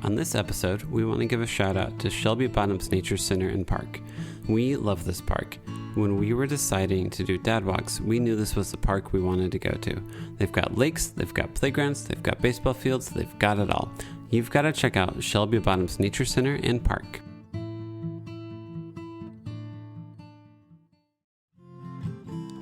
On this episode, we want to give a shout out to Shelby Bottoms Nature Center and Park. We love this park. When we were deciding to do dad walks, we knew this was the park we wanted to go to. They've got lakes, they've got playgrounds, they've got baseball fields, they've got it all. You've got to check out Shelby Bottoms Nature Center and Park.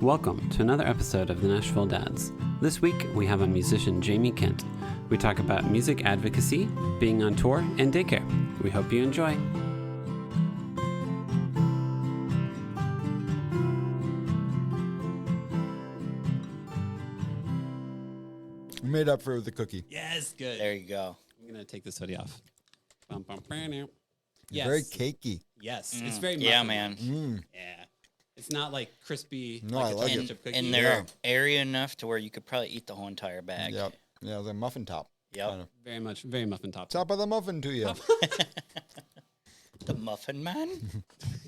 Welcome to another episode of the Nashville Dads. This week, we have on musician Jamie Kent. We talk about music advocacy, being on tour, and daycare. We hope you enjoy. We made up for it with the cookie. Yes, good. There you go. I'm going to take this hoodie off. Yes. Very cakey. Yes, it's very Yeah, muffin. man. Yeah. It's not like crispy. No, I like it. chip cookie. And they're area enough to where you could probably eat the whole entire bag. Yep. Yeah, the muffin top. Yep. Kinda. Very muffin top. Top of the muffin to you. The Muffin Man?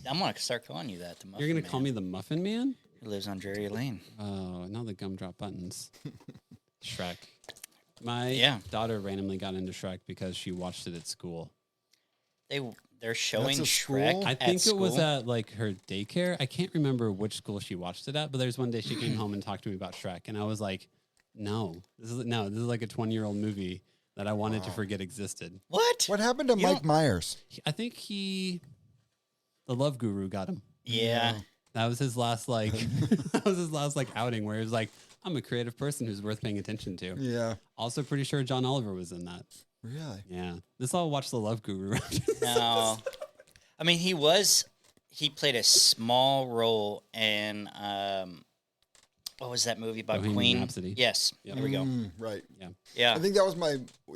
I'm going to start calling you that, the Muffin You're going Man. to call me the Muffin Man? He lives on Drury Lane. Oh, now the gumdrop buttons. Shrek. My daughter randomly got into Shrek because she watched it at school. They're showing That's a Shrek school? I think it was school? at like her daycare. I can't remember which school she watched it at, but there's one day she came home and talked to me about Shrek, and I was like, this is like a 20-year-old movie that I wanted to forget existed. What? What happened to Mike Myers? I think the Love Guru got him. Yeah. That was his last outing where he was like, I'm a creative person who's worth paying attention to. Yeah. Also pretty sure John Oliver was in that. Really? Yeah. Let's all watch The Love Guru. No. I mean, he played a small role in, what was that movie about Bohemian Queen? Rhapsody. Yes. Yep. There we go. Right. Yeah. I think that was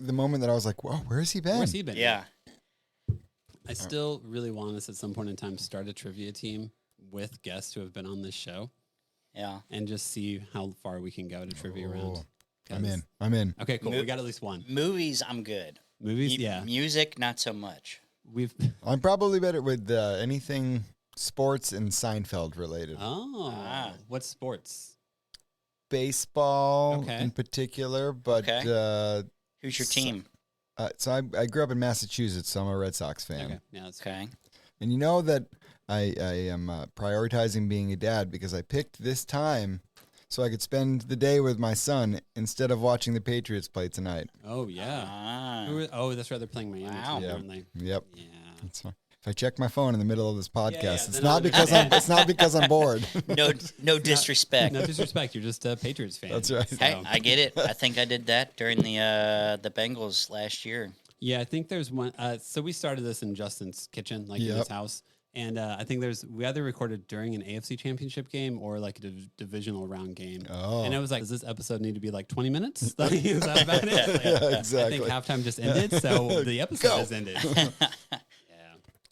the moment that I was like, whoa, where's he been? Where's he been? Yeah. I still really want us at some point in time to start a trivia team with guests who have been on this show Yeah. and just see how far we can go to trivia round. I'm in. Okay, cool. We got at least one. Movies, I'm good. Movies, yeah. Music, not so much. I'm probably better with anything sports and Seinfeld related. What sports? Baseball Okay. in particular, but Who's your team? so I grew up in Massachusetts, so I'm a Red Sox fan. Okay, yeah, that's Okay. And you know that I am prioritizing being a dad because I picked this time so I could spend the day with my son instead of watching the Patriots play tonight. Oh, yeah. That's right. They're playing Miami. Wow. Too, Yeah. aren't they? Yep. Yeah. That's fine. If I check my phone in the middle of this podcast, yeah, it's then not I'll because it's not because I'm bored. No disrespect. No disrespect. You're just a Patriots fan. That's right. Hey, I get it. I think I did that during the Bengals last year. Yeah, I think there's one. So we started this in Justin's kitchen, like in his house. And I think we either recorded during an AFC championship game or like a divisional round game. Oh. And I was like, does this episode need to be like 20 minutes? Is that about it? Like, Yeah, exactly. I think halftime just ended, so the episode has ended.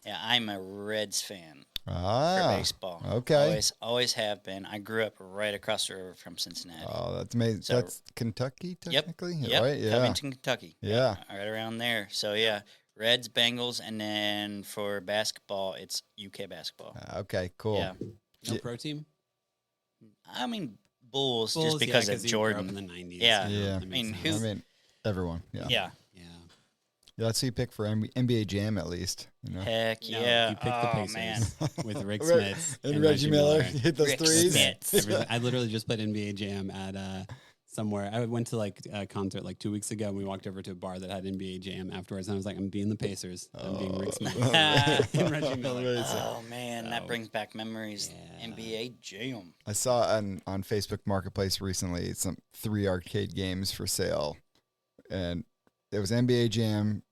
Yeah, I'm a Reds fan for Ah, baseball. okay. Always have been. I grew up right across the river from Cincinnati. Oh, that's amazing. So- That's Kentucky, technically? Yep. Right? Yeah. Covington, Kentucky. Yeah. Right around there. So, yeah, Reds, Bengals, and then for basketball, it's UK basketball. Okay, cool. Yeah. No pro team? I mean, Bulls, Bulls, just because yeah, of you grew up Jordan. in the 90s. Yeah. Yeah. that makes I mean, sense. Everyone. Yeah. Yeah. Yeah. Yeah, that's who you pick for NBA Jam, at least. You know? Heck No, yeah. you picked the Oh, Pacers man. with Rick Right. Smith And Reggie Miller hit those Rick threes. Smith. I literally just played NBA Jam at somewhere. I went to like a concert like 2 weeks ago, and we walked over to a bar that had NBA Jam afterwards. And I was like, I'm being the Pacers. I'm being Rick Smith and Reggie Miller. Oh, man, that So, brings back memories. yeah. NBA Jam. I saw on Facebook Marketplace recently some 3 arcade games for sale. And it was NBA Jam,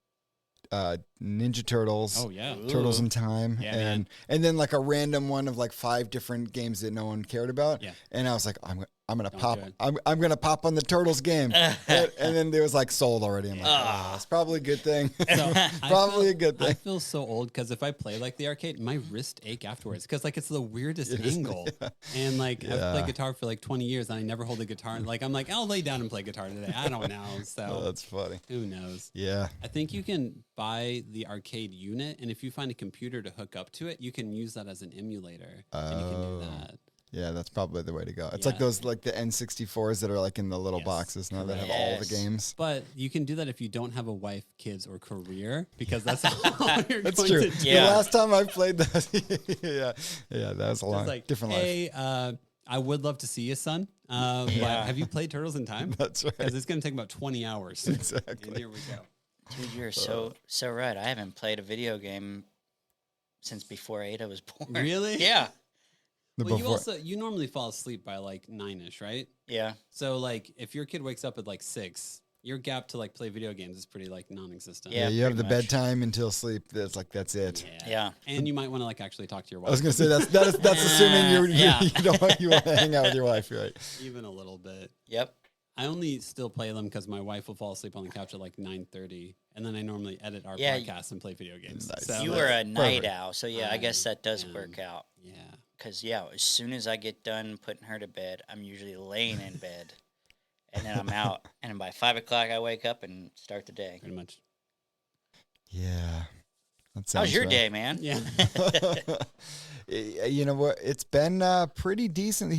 Ninja Turtles. Oh, yeah. Turtles in Time, Yeah, and then like a random one of like 5 different games that no one cared about. Yeah. And I was like, I'm gonna Don't pop. do it. I'm gonna pop on the Turtles game, and then it was like sold already. I'm like, it's probably a good thing. So, Probably a good I thing. feel so old because if I play like the arcade, my wrist ache afterwards because like it's the weirdest angle. And like I've played guitar for like 20 years and I never hold a guitar. Like I'm like, I'll lay down and play guitar today. I don't know. So Oh, that's funny. who knows? Yeah. I think you can buy the arcade unit, and if you find a computer to hook up to it, you can use that as an emulator, and you can do that. Yeah, that's probably the way to go. It's Yeah. like those, like the N64s that are like in the little Yes. boxes now that have all the Yes. games. But you can do that if you don't have a wife, kids, or career, because that's all you're That's going true. to do. Yeah. The last time I played that, yeah, that was a long, It's like, different life. hey, I would love to see you, son. But Yeah. have you played Turtles in Time? That's right. Because it's going to take about 20 hours. Exactly. And here we go. Dude, you're so right. I haven't played a video game since before Ada was born. Really? Yeah. Well, you normally fall asleep by like 9ish, right? Yeah. So like if your kid wakes up at like 6, your gap to like play video games is pretty like non-existent. Yeah. Yeah, you have the pretty much. bedtime until sleep. That's it. Yeah. And you might want to like actually talk to your wife. I was gonna say that's assuming Yeah. you don't want to hang out with your wife, right? Even a little bit. Yep. I only still play them because my wife will fall asleep on the couch at like 9:30, and then I normally edit our Yeah. podcast and play video games. Nice. So, You were a night perfect. owl, so yeah, I guess that does am. work out. yeah. Because yeah, as soon as I get done putting her to bed, I'm usually laying in bed, and then I'm out. And then by 5 o'clock, I wake up and start the day. Pretty much. Yeah. That How's sounds your right. day, man? Yeah. You know what? It's been pretty decent.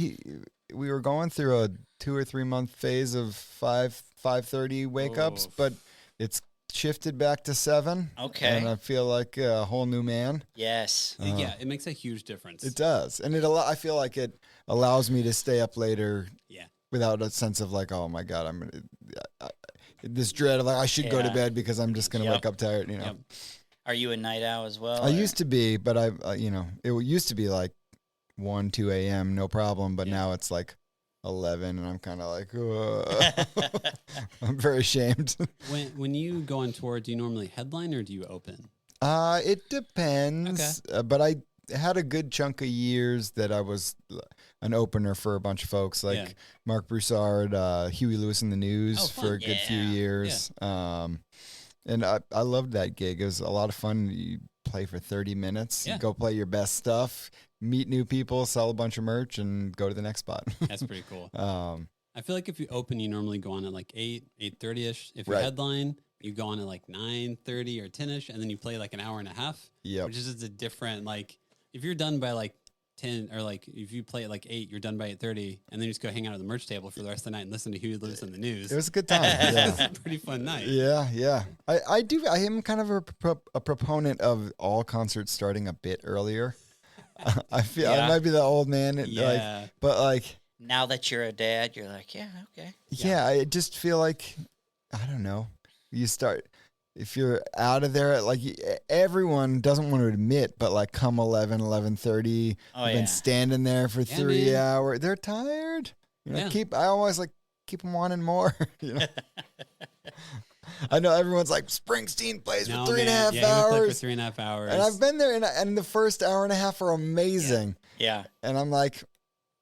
We were going through a 2 or 3 month phase of 5:30 wake ups, Oof. but it's shifted back to 7. Okay. And I feel like a whole new man. Yes. Yeah, it makes a huge difference. It does, and I feel like it allows me to stay up later Yeah. without a sense of like, oh my god, this dread of like I should go to Yeah. bed because I'm just gonna Yep. wake up tired. You know, Yep. Are you a night owl as well? I or- used to be, but it used to be like 1, 2 a.m. no problem, but Yeah. now it's like 11, and I'm kind of like, "Ugh." I'm very ashamed. When you go on tour, do you normally headline or do you open? It depends, but I had a good chunk of years that I was an opener for a bunch of folks like Yeah. Mark Broussard, Huey Lewis and the News Oh, fun. for a good few Yeah. years. And I loved that gig. It was a lot of fun. You play for 30 minutes, Yeah. go play your best stuff, meet new people, sell a bunch of merch, and go to the next spot. That's pretty cool. I feel like if you open, you normally go on at like 8:30ish. If you Right. headline, you go on at like 9:30 or 10ish, and then you play like an hour and a half. Yep. Which is just a different, like, if you're done by like 10, or like if you play at like 8, you're done by 8:30, and then you just go hang out at the merch table for the rest of the night and listen to Huey Lewis and the News. It was a good time. It's Yeah. a pretty fun night. Yeah. I am kind of a proponent of all concerts starting a bit earlier. I feel I Yeah. might be the old man, Yeah. but like, Now that you're a dad, you're like, yeah, okay. yeah, I just feel like, I don't know. You start, if you're out of there, like everyone doesn't want to admit, but like come 11:30, Oh, they've yeah. been standing there for Yeah, 3 man. hours. They're tired. You know, Yeah. I always like keep them wanting more. You know. I know everyone's like Springsteen plays No, for 3.5 man. Yeah, he would play for hours. 3.5 hours. And I've been there, and the first hour and a half are amazing. Yeah. And I'm like,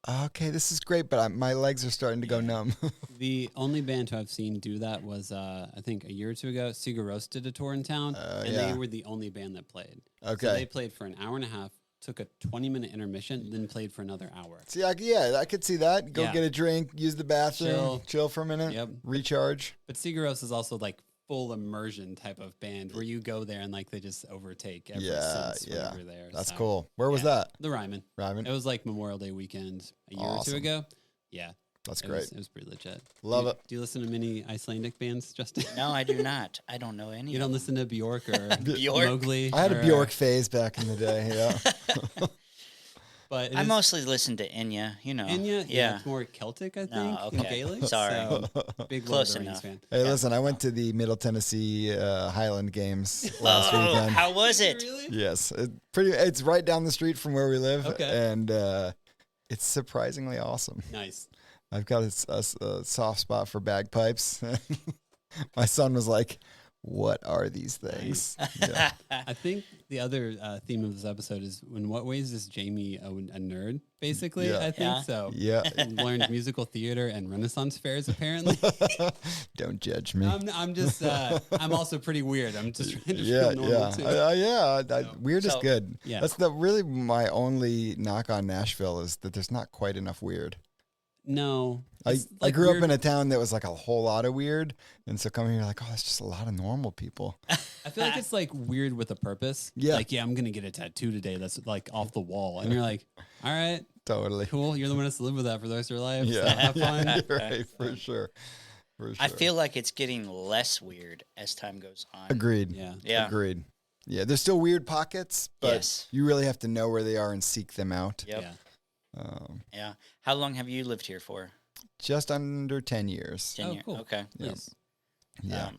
okay, this is great, but my legs are starting to go numb. The only band who I've seen do that was, I think, a year or two ago. Sigur Rós did a tour in town, and yeah. they were the only band that played. Okay. So they played for an hour and a half, took a 20-minute intermission, then played for another hour. See, I could see that. Go Yeah. get a drink, use the bathroom, chill for a minute, Yep. recharge. But Sigur Rós is also like full immersion type of band where you go there and like they just overtake every sense Yeah. whenever there. That's So, cool. Where was yeah. that? The Ryman. Ryman? It was like Memorial Day weekend a year or Awesome. two ago. Yeah. That's It great. was pretty legit. Love do, it. Do you listen to many Icelandic bands, Justin? No, I do not. I don't know any. You don't of listen to Bjork or Bjork? Mowgli? I had a or, Bjork phase back in the day. Yeah. But it I is- mostly listen to Enya. You know. Enya, Yeah. it's more Celtic, I think, No, than okay. Gaelic. Sorry. So, big Close Lord of the Rings enough. fan. Hey, listen, I went to the Middle Tennessee Highland Games last Oh, weekend. how was it? Really? Yes, it's right down the street from where we live, Okay. and it's surprisingly awesome. Nice. I've got a soft spot for bagpipes. My son was like, "What are these things?" Yeah. I think the other theme of this episode is in what ways is Jamie a nerd, basically? Yeah. I think Yeah. so. Yeah. Learned musical theater and Renaissance fairs, apparently. Don't judge me. I'm just, I'm also pretty weird. I'm just trying to Yeah, feel normal, too. Weird is So- good. Yeah. That's really my only knock on Nashville is that there's not quite enough weird. No. I like grew up weird. in a town that was like a whole lot of weird, and so coming here like, oh, it's just a lot of normal people. I feel like it's like weird with a purpose. Yeah. Like, I'm going to get a tattoo today that's like off the wall. And you're like, all right, Totally. cool. You're the one that's to live with that for the rest of your life. So Yeah, have fun. You're right, for sure. For sure. I feel like it's getting less weird as time goes on. Agreed. Yeah. Yeah. Agreed. Yeah, there's still weird pockets, but Yes. you really have to know where they are and seek them out. Yep. Yeah. Yeah. How long have you lived here for? Just under 10 years. 10 Oh, years. cool. Okay. Nice. Yeah.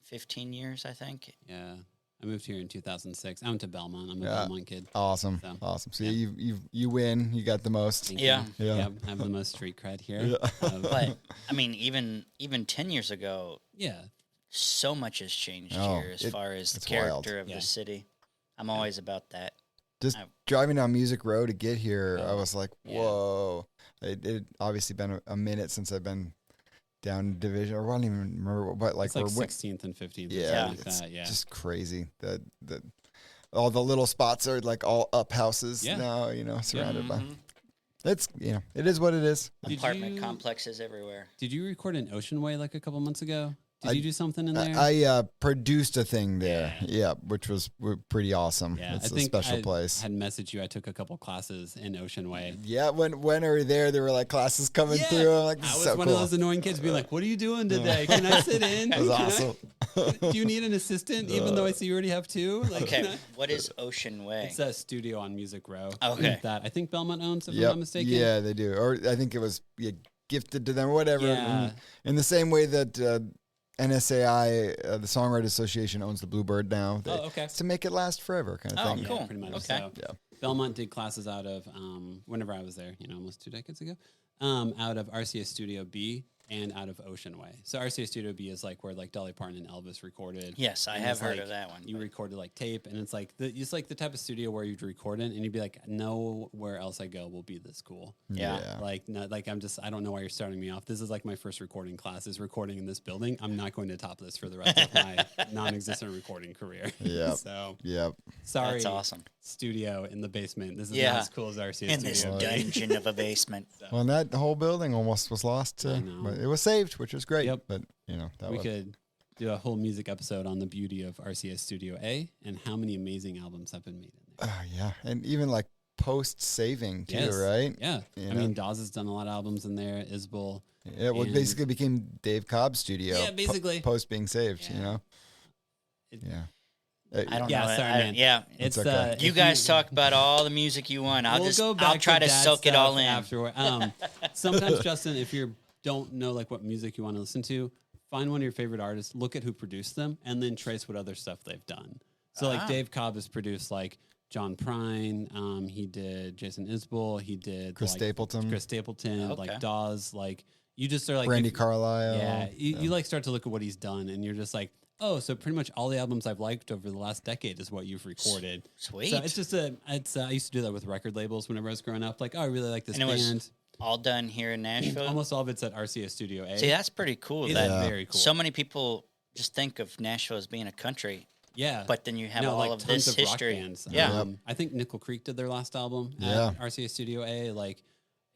15 years, I think. Yeah. I moved here in 2006. I went to Belmont. I'm a Yeah. Belmont kid. Awesome. So, Awesome. So yeah. you win. You got the most. Thank Yeah. you. Yeah. Yep, I have the most street cred here. Yeah. But I mean, even 10 years ago, Yeah. so much has changed Oh, here as far as the it's wild. character of Yeah. the city. I'm always about that. Just I- driving down Music Row to get here, I Oh, was like, yeah. whoa. It obviously been a minute since I've been down Division, or I don't even remember what, but like, It's like we're 16th and 15th. or yeah, something like it's that. Yeah. just crazy. All the little spots are like all up houses Yeah. now, surrounded by. Mhm. It's, it is what it is. Did Apartment you- complexes everywhere. Did you record in Ocean Way like a couple months ago? Did I- you do something in there? I produced a thing there, Yeah. which was pretty awesome. yeah, It's I a think special I place. had messaged you. I took a couple classes in Ocean Way. Yeah, when we were there were like classes coming through. I'm like, this I is was so one cool. of those annoying kids being like, "What are you doing today? Can I sit in? It was Can I- awesome. do you need an assistant, even though I see you already have two?" Like, can Okay, I- what is Ocean Way? It's a studio on Music Row. Okay. That I think Belmont owns, if I'm Yep. not mistaken. Yeah, they do. Or I think it was gifted to them or whatever. Yeah. In the same way that NSAI, the Songwriters Association, owns the Bluebird now. Oh, okay. It's to make it last forever kind of Oh, thing. Yeah, cool. pretty much. Okay. So Yeah. Belmont did classes out of whenever I was there, almost 2 decades ago, out of RCA Studio B and out of Ocean Way. So RCA Studio B is like where like Dolly Parton and Elvis recorded. Yes, I And have it's heard like of that one. You but- recorded like tape, and it's like it's like the type of studio where you'd record in, and you'd be like, nowhere else I go will be this cool. Yeah. Like, not, like I don't know why you're starting me off. This is like my first recording class is recording in this building. I'm not going to top this for the rest of my non-existent recording career. Yep. So Yep. sorry, That's awesome. studio in the basement. This is Yeah. not as cool as RCA In this Studio. dungeon of a basement. Well, and that whole building almost was lost. I know. But it was saved, which was great. Yep. But, that We was. could do a whole music episode on the beauty of RCA Studio A and how many amazing albums have been made in there. Yeah. And even like post saving too, Yes. right? Yeah. You I know? mean, Dawes has done a lot of albums in there. Isbell. Yeah. Well, it And- basically became Dave Cobb's studio. Yeah, basically. Post being saved, Yeah. Yeah. I don't Yeah, know. sorry, I- man. Yeah. It's okay. You if guys talk about all the music you want. I'll try to dad soak it all stuff in. afterward. Sometimes, Justin, if you don't know like what music you want to listen to, find one of your favorite artists, look at who produced them, and then trace what other stuff they've done. So like Dave Cobb has produced like John Prine, he did Jason Isbell, he did Chris Stapleton. Okay. like Dawes, like you just are like Brandy if- Carlisle. Yeah, you like start to look at what he's done, and you're just like, oh, so pretty much all the albums I've liked over the last decade is what you've recorded. Sweet. So it's just I used to do that with record labels whenever I was growing up. Like, oh, I really like this And it was band. all done here in Nashville. Almost all of it's at RCA Studio A. See, that's pretty cool. It's That very cool. so many people just think of Nashville as being a country, yeah, but then you have no, all like of tons this of history. rock bands. Yeah. I think Nickel Creek did their last album Yeah. at RCA Studio A. Like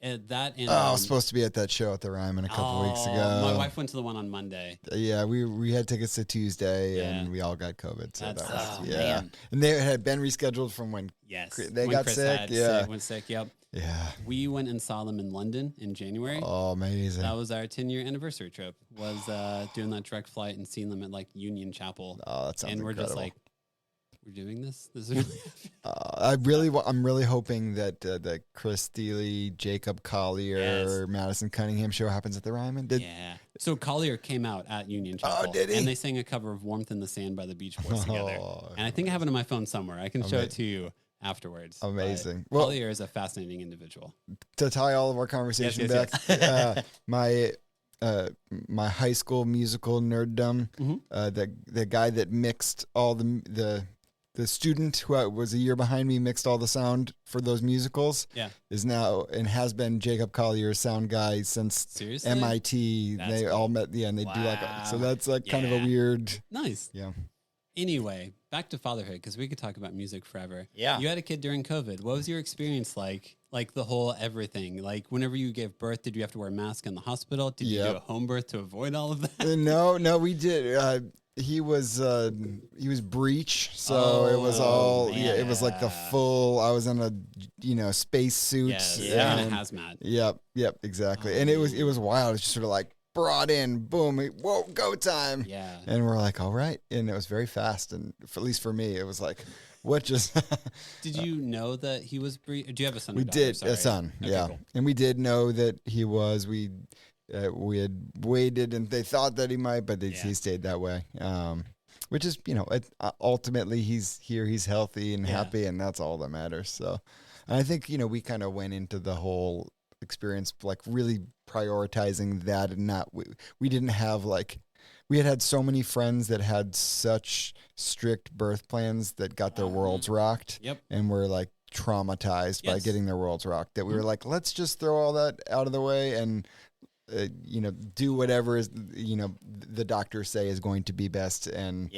that. And, I was supposed to be at that show at the Ryman a couple weeks ago. My wife went to the one on Monday. Yeah, we had tickets to Tuesday, Yeah. and we all got COVID. So That's- that was, oh, yeah. man. And they had been rescheduled from when. Yes, They When got Chris sick, had yeah. went sick. Yep. Yeah. We went and saw them in London in January. Oh, amazing. That was our 10-year anniversary trip. Was doing that direct flight and seeing them at like Union Chapel. Oh, that sounds And we're incredible. just like, we're doing this. This is really. I'm really hoping that that Chris Thiele, Jacob Collier, Yes. Madison Cunningham show happens at the Ryman. Did yeah. So Collier came out at Union Oh, Chapel. did he? And they sang a cover of "Warmth in the Sand" by the Beach Boys together. Oh, And I think I have it on my phone somewhere. I can show it to you afterwards. But Amazing. Well- Collier is a fascinating individual. to tie all of our conversation Yes, back, my high school musical nerddom, the guy that mixed all the student who was a year behind me mixed all the sound for those musicals Yeah. is now and has been Jacob Collier's sound guy since Seriously? MIT. That's they cool. all met, and they do like Wow. so that's like kind of a Yeah. weird, Nice. yeah. Anyway, back to fatherhood, because we could talk about music forever. Yeah. You had a kid during COVID. What was your experience like? Like the whole everything. Like whenever you gave birth, did you have to wear a mask in the hospital? Did you do a home birth to avoid all of that? No, we did. He was breech, so it was all it was like the full. I was in a space suit. Yes, and, hazmat. Yep, exactly. And it was wild. It's just sort of like brought in, boom, whoa, go time. Yeah. And we're like, all right, and it was very fast, and at least for me, it was like, what just? Did you know that he was breech? Do you have a son? We or daughter? did Sorry. a son, Okay, yeah, cool. and we did know that he was. We had waited, and they thought that he might, but he stayed that way. Which is, ultimately he's here, he's healthy and happy, and that's all that matters. So, and I think we kind of went into the whole experience like really prioritizing that, and not we didn't have like. We had so many friends that had such strict birth plans that got their worlds rocked. Yep. And were like traumatized by getting their worlds rocked, that we were like, let's just throw all that out of the way and, do whatever is, the doctors say is going to be best. And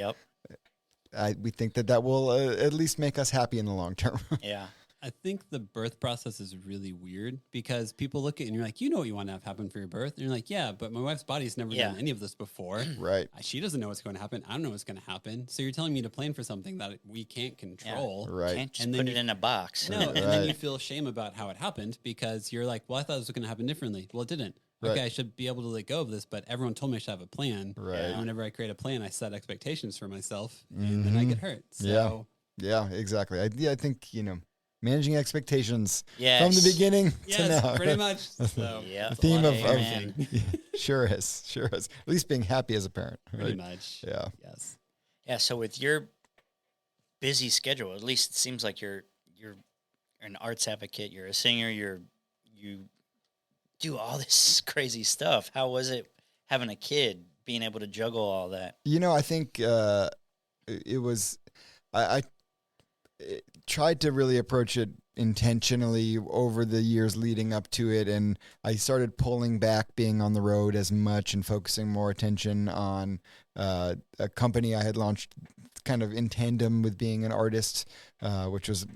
we think that will at least make us happy in the long term. Yeah. I think the birth process is really weird because people look at it and you're like, you know what you want to have happen for your birth. And you're like, yeah, but my wife's body's never done any of this before. Right. She doesn't know what's going to happen. I don't know what's going to happen. So you're telling me to plan for something that we can't control. Yeah. Right. Can't just And then put it in a box. No, and then you feel shame about how it happened because you're like, well, I thought it was going to happen differently. Well, it didn't. Right. Okay, I should be able to let go of this, but everyone told me I should have a plan. Right. And whenever I create a plan, I set expectations for myself, and then I get hurt. So Yeah, exactly. I think, managing expectations Yes. from the beginning to yes, now. pretty much. So Yeah. The theme of Amen. sure is. At least being happy as a parent. pretty Right? much. Yeah. Yes. Yeah. So with your busy schedule, at least it seems like you're an arts advocate. You're a singer. You do all this crazy stuff. How was it having a kid, being able to juggle all that? I think it was. I tried to really approach it intentionally over the years leading up to it, and I started pulling back being on the road as much and focusing more attention on a company I had launched kind of in tandem with being an artist, which was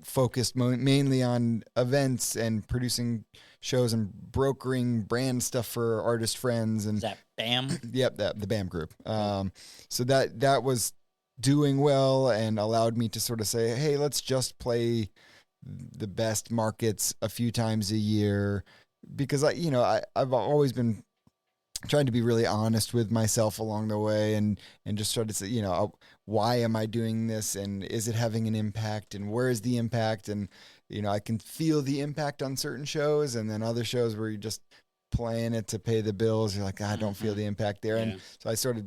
focused mainly on events and producing shows and brokering brand stuff for artist friends. And Is that BAM? Yep, the BAM group. So that was doing well and allowed me to sort of say, hey, let's just play the best markets a few times a year, because I've always been trying to be really honest with myself along the way, and just try to say, why am I doing this, and is it having an impact, and where is the impact? And I can feel the impact on certain shows, and then other shows where you're just playing it to pay the bills, you're like, I don't feel the impact there. And so I sort of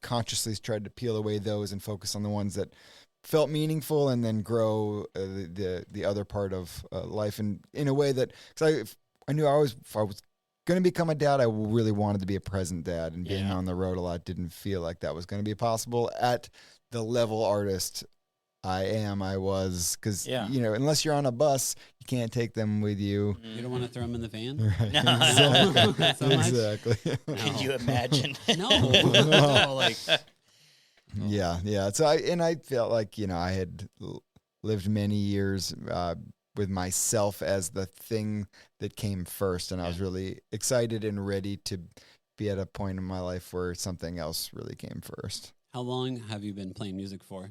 consciously tried to peel away those and focus on the ones that felt meaningful, and then grow the other part of life, and in a way that, because I knew if I was going to become a dad, I really wanted to be a present dad, and being on the road a lot didn't feel like that was going to be possible at the level artist I was, because unless you're on a bus, you can't take them with you. You don't want to throw them in the van? Right. No. Exactly. Can you imagine? No. Like, Yeah. So I felt like, I had lived many years with myself as the thing that came first. And I was really excited and ready to be at a point in my life where something else really came first. how long have you been playing music for?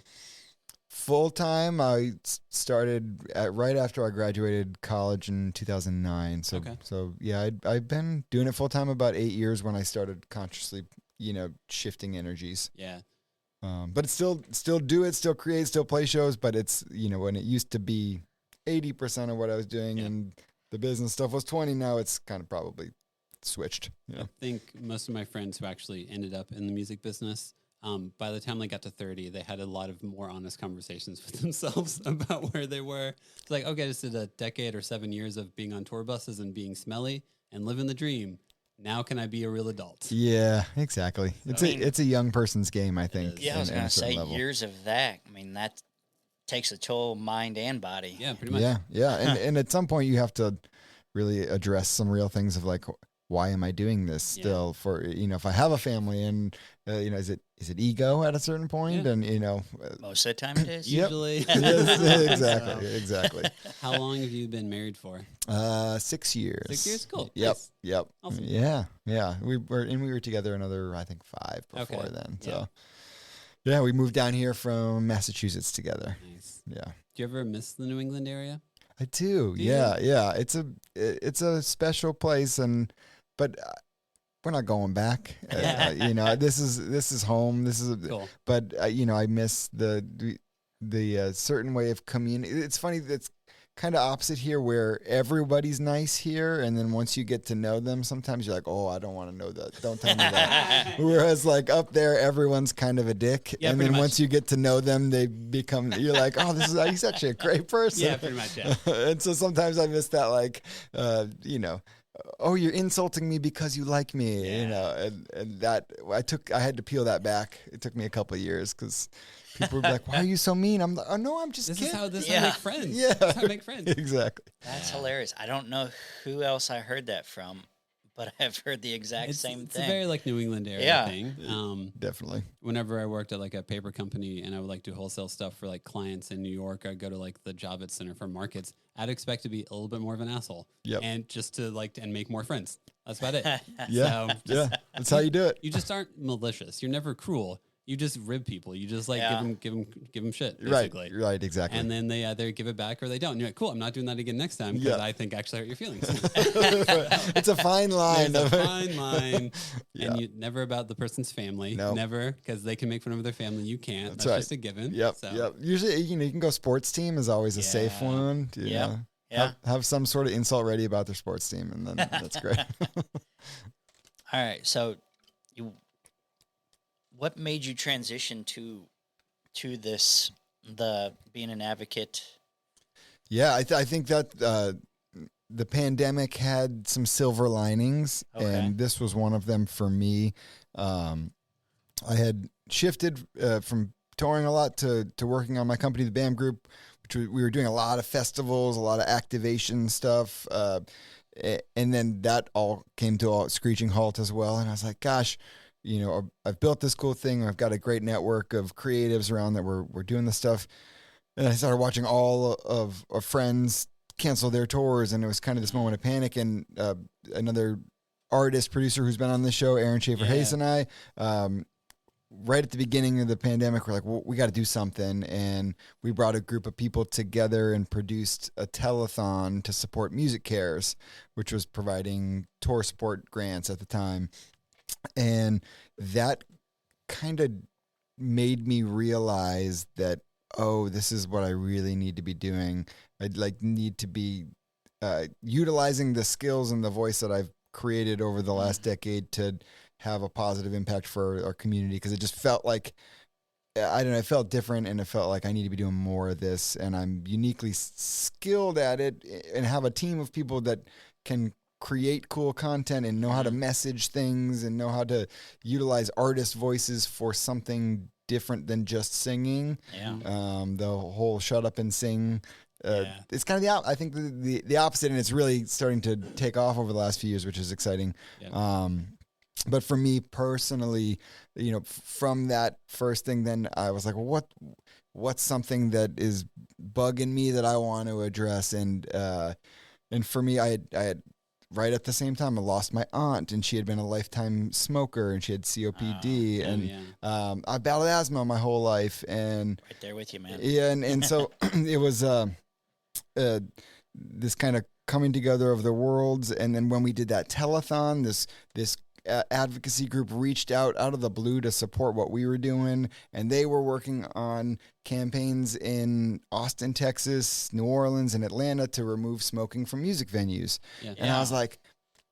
Full time, I started right after I graduated college in 2009. So yeah, I've been doing it full time about 8 years when I started consciously, shifting energies. Yeah. But it's still do it, still create, still play shows. But it's, when it used to be 80% of what I was doing and the business stuff was 20, now it's kind of probably switched. I think most of my friends who actually ended up in the music business, by the time they got to 30, they had a lot of more honest conversations with themselves about where they were. It's like, okay, I just did a decade or 7 years of being on tour buses and being smelly and living the dream. Now can I be a real adult? Yeah, exactly. It's a young person's game, I think. Yeah, I was going to say level. years of that. I mean, that takes a toll, mind and body. Yeah, pretty much. Yeah. And at some point you have to really address some real things of like, why am I doing this still for, if I have a family and, is it ego at a certain point? Yeah. And, Most of the time it is. Usually. Yes, exactly. How long have you been married for? 6 years. 6 years? Cool. Yep. Nice. Yep. Awesome. Yeah. We were together another, I think 5 before Okay. then. Yeah. So yeah, we moved down here from Massachusetts together. Nice. Yeah. Do you ever miss the New England area? I do. Do you? Yeah. It's a special place, but we're not going back. This is home. Cool. But I miss the certain way of community. It's funny. That's kind of opposite here, where everybody's nice here, and then once you get to know them, sometimes you're like, oh, I don't want to know that. Don't tell me that. Whereas like up there, everyone's kind of a dick, Yeah, and pretty then much. once you get to know them, you're like, oh, he's actually a great person. Yeah, pretty much. Yeah. And so sometimes I miss that, like, oh, you're insulting me because you like me, and that I had to peel that back. It took me a couple of years because people were like, why are you so mean? I'm like, oh no, I'm just This kidding. is how I Yeah. make friends. Yeah. This is how I make friends. Exactly. That's hilarious. I don't know who else I heard that from, but I've heard the exact same It's thing. a very like New England area Yeah. thing. Definitely. Whenever I worked at like a paper company and I would like do wholesale stuff for like clients in New York, I'd go to like the Javits Center for markets. I'd expect to be a little bit more of an asshole. Yep. And just to and make more friends. That's about it. Yeah. So Yeah. That's how you do it. you just aren't malicious. You're never cruel. You just rib people. You just like Yeah. give them shit Right. basically. Right. Exactly. And then they either give it back or they don't. And you're like, cool, I'm not doing that again next time because Yeah. I think actually hurt your feelings. It's a fine line. There's a fine line. Yeah. And you never about the person's family. No. Never, because they can make fun of their family. You can't. That's That's right. just a given. Yep. So, Yep. Usually, you can go sports team is always a safe Yeah. one. Yep. Yeah. Have some sort of insult ready about their sports team, and then that's great. All right. So, what made you transition to this, the being an advocate? Yeah, I think that the pandemic had some silver linings, Okay. and this was one of them for me. I had shifted from touring a lot to working on my company, the BAM Group, which we were doing a lot of festivals, a lot of activation stuff, and then that all came to a screeching halt as well. And I was like, gosh, I've built this cool thing. I've got a great network of creatives around that we're doing this stuff. And I started watching all of our friends cancel their tours, and it was kind of this moment of panic. And another artist, producer who's been on the show, Aaron Schaefer-Hayes, and I, right at the beginning of the pandemic, we're like, well, we got to do something. And we brought a group of people together and produced a telethon to support Music Cares, which was providing tour support grants at the time. And that kind of made me realize that, oh, this is what I really need to be doing. I'd need to be utilizing the skills and the voice that I've created over the last decade to have a positive impact for our community. Because it just felt like, I don't know, it felt different, and it felt like I need to be doing more of this. And I'm uniquely skilled at it, and have a team of people that can create cool content and know how to message things and know how to utilize artist voices for something different than just singing. Yeah. The whole shut up and sing. Yeah. It's kind of I think the opposite, and it's really starting to take off over the last few years, which is exciting. Yeah. But for me personally, from that first thing, then I was like, well, what's something that is bugging me that I want to address? And for me, I had right at the same time, I lost my aunt, and she had been a lifetime smoker, and she had COPD, and I battled asthma my whole life, and Right there with you, man. yeah, and so it was this kind of coming together of the worlds. And then when we did that telethon, this advocacy group reached out of the blue to support what we were doing, and they were working on campaigns in Austin, Texas, New Orleans, and Atlanta to remove smoking from music venues. Yeah. And I was like,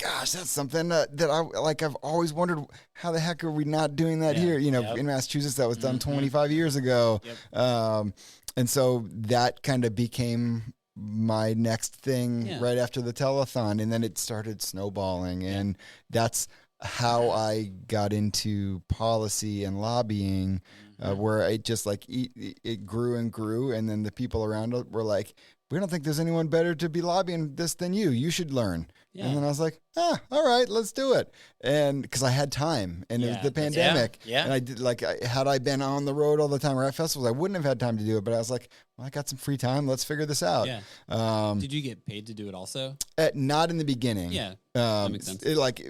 gosh, that's something that I've always wondered, how the heck are we not doing that here? Yep. In Massachusetts, that was done 25 years ago. Yep. And so that kind of became my next thing right after the telethon. And then it started snowballing. And that's how I got into policy and lobbying, where it just it grew and grew. And then the people around it were like, we don't think there's anyone better to be lobbying this than you. You should learn. Yeah. And then I was like, all right, let's do it. And because I had time, and it was the pandemic. Yeah. And I did had I been on the road all the time or at festivals, I wouldn't have had time to do it. But I was like, well, I got some free time. Let's figure this out. Yeah. Did you get paid to do it also? Not in the beginning. Yeah. That makes sense.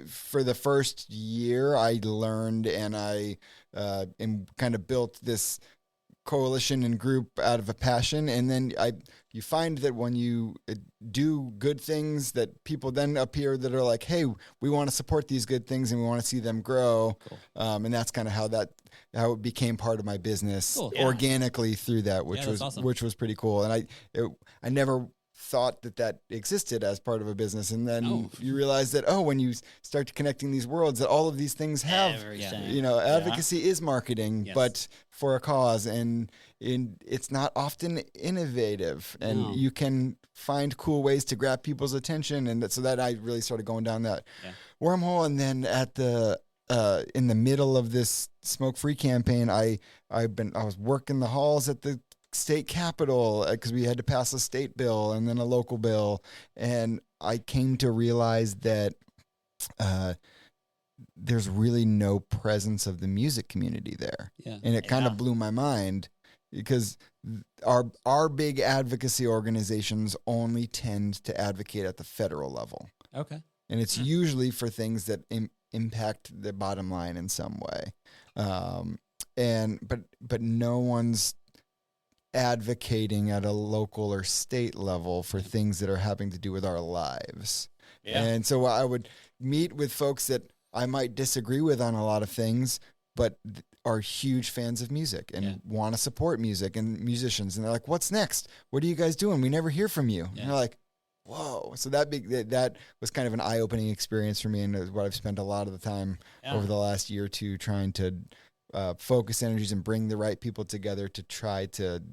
For the first year, I learned and I kind of built this coalition and group out of a passion, and then you find that when you do good things, that people then appear that are like, hey, we want to support these good things and we want to see them grow. Cool. And that's kind of how it became part of my business organically through that, which was awesome. Which was pretty cool. And I never thought that existed as part of a business, and then you realize that when you start connecting these worlds, that all of these things have advocacy is marketing, but for a cause, and it's not often innovative, and you can find cool ways to grab people's attention, and so that I really started going down that wormhole. And then at the in the middle of this smoke-free campaign, I was working the halls at the state capitol because we had to pass a state bill and then a local bill, and I came to realize that there's really no presence of the music community there, and it kind of blew my mind, because our big advocacy organizations only tend to advocate at the federal level. Okay. And it's usually for things that impact the bottom line in some way, but no one's advocating at a local or state level for things that are having to do with our lives. And so I would meet with folks that I might disagree with on a lot of things, but are huge fans of music and want to support music and musicians. And they're like, what's next? What are you guys doing? We never hear from you. And you're like, whoa. So that was kind of an eye-opening experience for me, and what I've spent a lot of the time over the last year or two trying to focus energies and bring the right people together to try to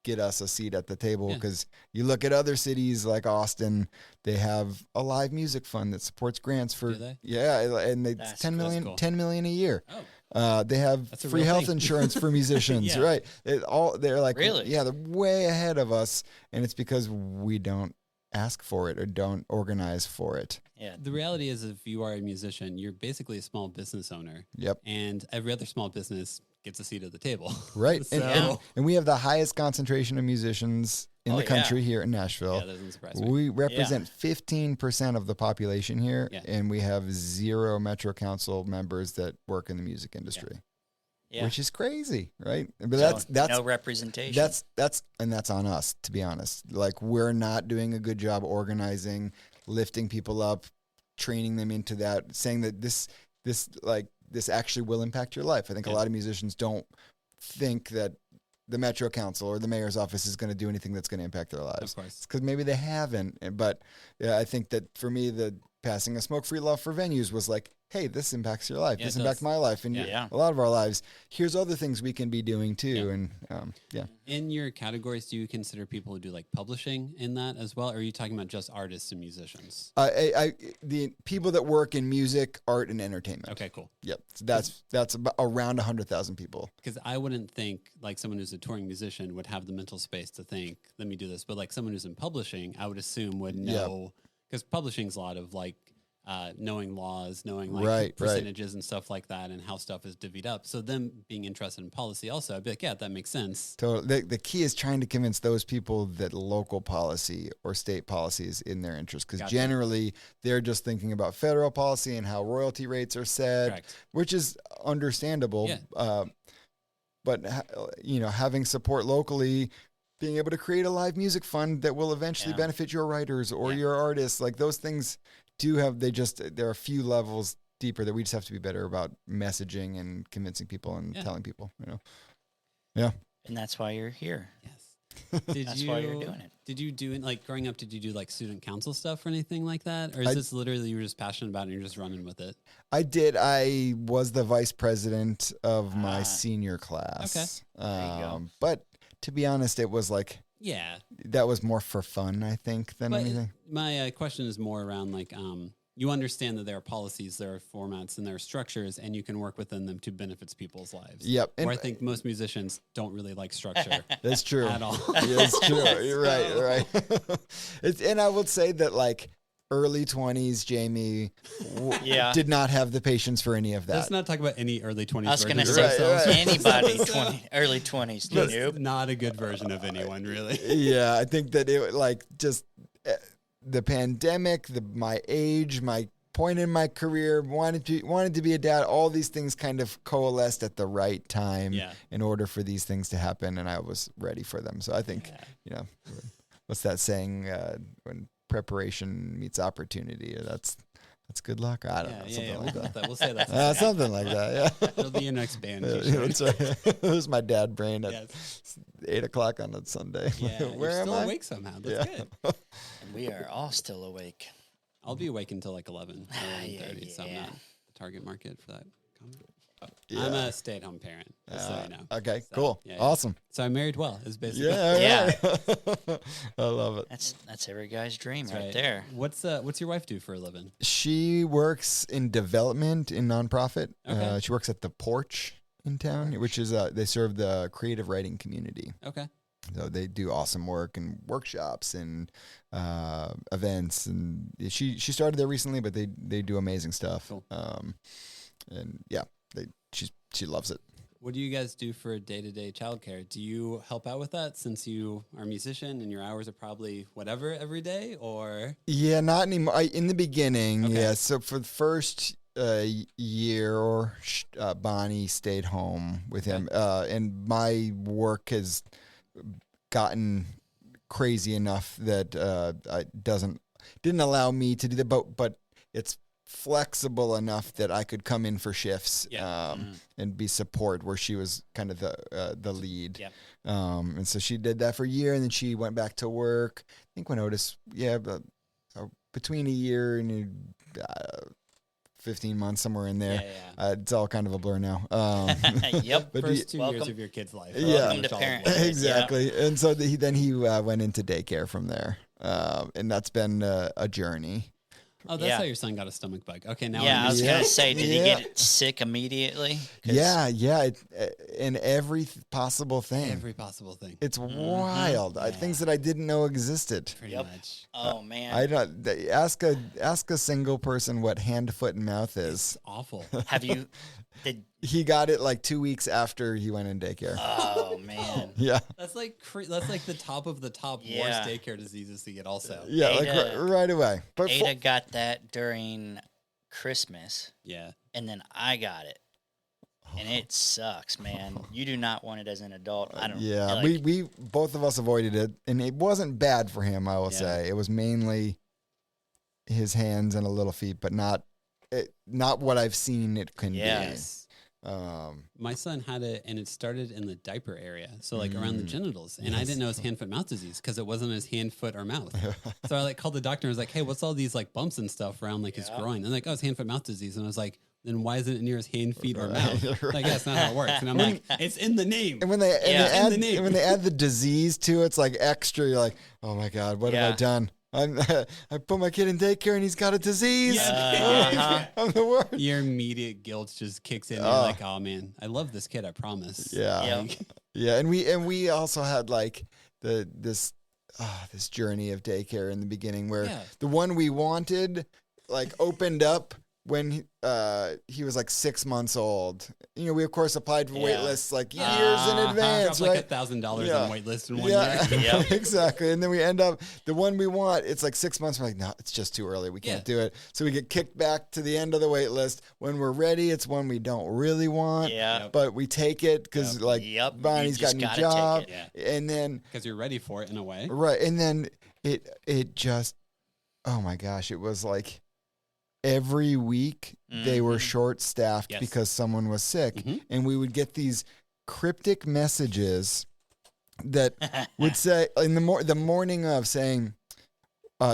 get us a seat at the table. Because you look at other cities like Austin, they have a live music fund that supports grants for and they $10 million a year. They have free health insurance for musicians, right? They're like, they're way ahead of us, and it's because we don't ask for it or don't organize for it. Yeah. The reality is, if you are a musician, you're basically a small business owner. Yep. And every other small business gets a seat at the table. Right. So, and we have the highest concentration of musicians in the country here in Nashville. Yeah, that doesn't surprise me. We represent 15% of the population here, and we have 0 Metro Council members that work in the music industry. Which is crazy, right? But that's no representation. That's on us, to be honest. Like, we're not doing a good job organizing, lifting people up, training them into that, saying that this actually will impact your life. I think a lot of musicians don't think that the Metro Council or the mayor's office is going to do anything that's going to impact their lives. Of course. Because maybe they haven't. But I think that for me, the passing a smoke-free law for venues was like, hey, this impacts your life. This impacts my life and a lot of our lives. Here's other things we can be doing too. And In your categories, do you consider people who do like publishing in that as well? Or are you talking about just artists and musicians? The people that work in music, art, and entertainment. Okay, cool. Yep. So that's about around 100,000 people. Because I wouldn't think like someone who's a touring musician would have the mental space to think, let me do this. But like someone who's in publishing, I would assume would know, because publishing's a lot of like, knowing laws, knowing like percentages and stuff like that, and how stuff is divvied up. So them being interested in policy also, I'd be like, yeah, that makes sense. Totally. The key is trying to convince those people that local policy or state policy is in their interest, because generally they're just thinking about federal policy and how royalty rates are set, which is understandable. But having support locally, being able to create a live music fund that will eventually benefit your writers or your artists, like those things there are a few levels deeper that we just have to be better about messaging and convincing people and telling people, Yeah. And that's why you're here. Yes. That's why you're doing it. Did you do, like, growing up, did you do like student council stuff or anything like that? Or is this literally you were just passionate about it and you're just running with it? I did. I was the vice president of my senior class. Okay. There you go. But to be honest, it was like, that was more for fun, I think, than anything. My question is more around like, you understand that there are policies, there are formats, and there are structures, and you can work within them to benefit people's lives. Yep. Where I think most musicians don't really like structure. That's true. At all. Yeah, it's true. You're right. You're right. And I would say that like early 20s, Jamie did not have the patience for any of that. Let's not talk about any early 20s. I was going to versions of say, ourselves. anybody early 20s. That's Nope. not a good version of anyone, really. Yeah, I think that it like just the pandemic, my age, my point in my career, wanted to be a dad. All these things kind of coalesced at the right time in order for these things to happen, and I was ready for them. So I think, what's that saying? When preparation meets opportunity, that's good luck. I don't know, something like that. We'll say that. Something like that. Yeah, it'll be your next band. That's right. It was my dad brain at 8:00 on a Sunday. Yeah, Where you're am still I? awake somehow. That's good. And we are all still awake. I'll be awake until like 11, 11:30, so I'm not the target market for that comment. I'm a stay-at-home parent, just so you know. Okay, So, cool. yeah. Awesome. So I married well, is basically. Yeah. I love it. That's every guy's dream That's right there. What's your wife do for a living? She works in development in nonprofit. Okay. She works at the Porch in town, which is they serve the creative writing community. Okay. So they do awesome work and workshops and events. And she started there recently, but they do amazing stuff. Cool. And yeah, she loves it. What do you guys do for day-to-day childcare? Do you help out with that since you are a musician and your hours are probably whatever every day, or? Yeah, not anymore. In the beginning, Okay. yeah. So for the first year, Bonnie stayed home with him, and my work has gotten crazy enough that didn't allow me to do that, but it's flexible enough that I could come in for shifts and be support where she was kind of the lead. Yeah. And so she did that for a year, and then she went back to work. I think when Otis, between a year and 15 months, somewhere in there. It's all kind of a blur now. Yep. But First 2 years of your kid's life. Welcome to parenthood. exactly. And so then he went into daycare from there. And that's been a journey. Oh, that's how your son got a stomach bug. Okay, now I was Yeah. gonna say, did he Yeah. get sick immediately? 'Cause- Yeah. In every possible thing. every possible thing. It's wild. Things that I didn't know existed. Pretty Yep. much. Oh man. I don't ask a single person what hand, foot, and mouth is. It's awful. Have you? He got it like 2 weeks after he went in daycare. Oh man. Yeah. That's like the top of the top worst Yeah. daycare diseases to get. Also. Yeah, Ada- like right away. But Ada got that during Christmas, Yeah. and then I got it, and it sucks, man. You do not want it as an adult. I don't. yeah, like, we both of us avoided it, and it wasn't bad for him. I will Yeah. say it was mainly his hands and a little feet, but not what I've seen it can Yes. be. My son had it, and it started in the diaper area, so like around the genitals. And I didn't know it was hand, foot, mouth disease because it wasn't his hand, foot, or mouth. So I called the doctor and was like, "Hey, what's all these like bumps and stuff around like his groin?" And like, "Oh, it's hand, foot, mouth disease." And I was like, "Then why isn't it near his hand, feet, or mouth?" Like, that's not how it works. And I'm like, "It's in the name." And when they Yeah. when they add the disease to it, it's like extra. You're like, oh my god, what have I done? I put my kid in daycare and he's got a disease. I'm the worst. Your immediate guilt just kicks in. And you're like, "Oh man, I love this kid. I promise." Yeah, Yep. yeah, and we also had like this journey of daycare in the beginning where the one we wanted like opened up when he was like 6 months old. You know, we of course applied for wait lists like years in advance, Dropped right? like $1,000 on wait list in 1 Yeah, year. Yep. exactly. And then we end up the one we want. It's like 6 months. We're like, no, it's just too early. We can't do it. So we get kicked back to the end of the wait list. When we're ready, it's one we don't really want. Yeah. But we take it because like Bonnie's got a new gotta job, take and then Because you're ready for it in a way. right, and then it just, oh my gosh, it was like every week they were short staffed because someone was sick, and we would get these cryptic messages that would say in the morning of saying,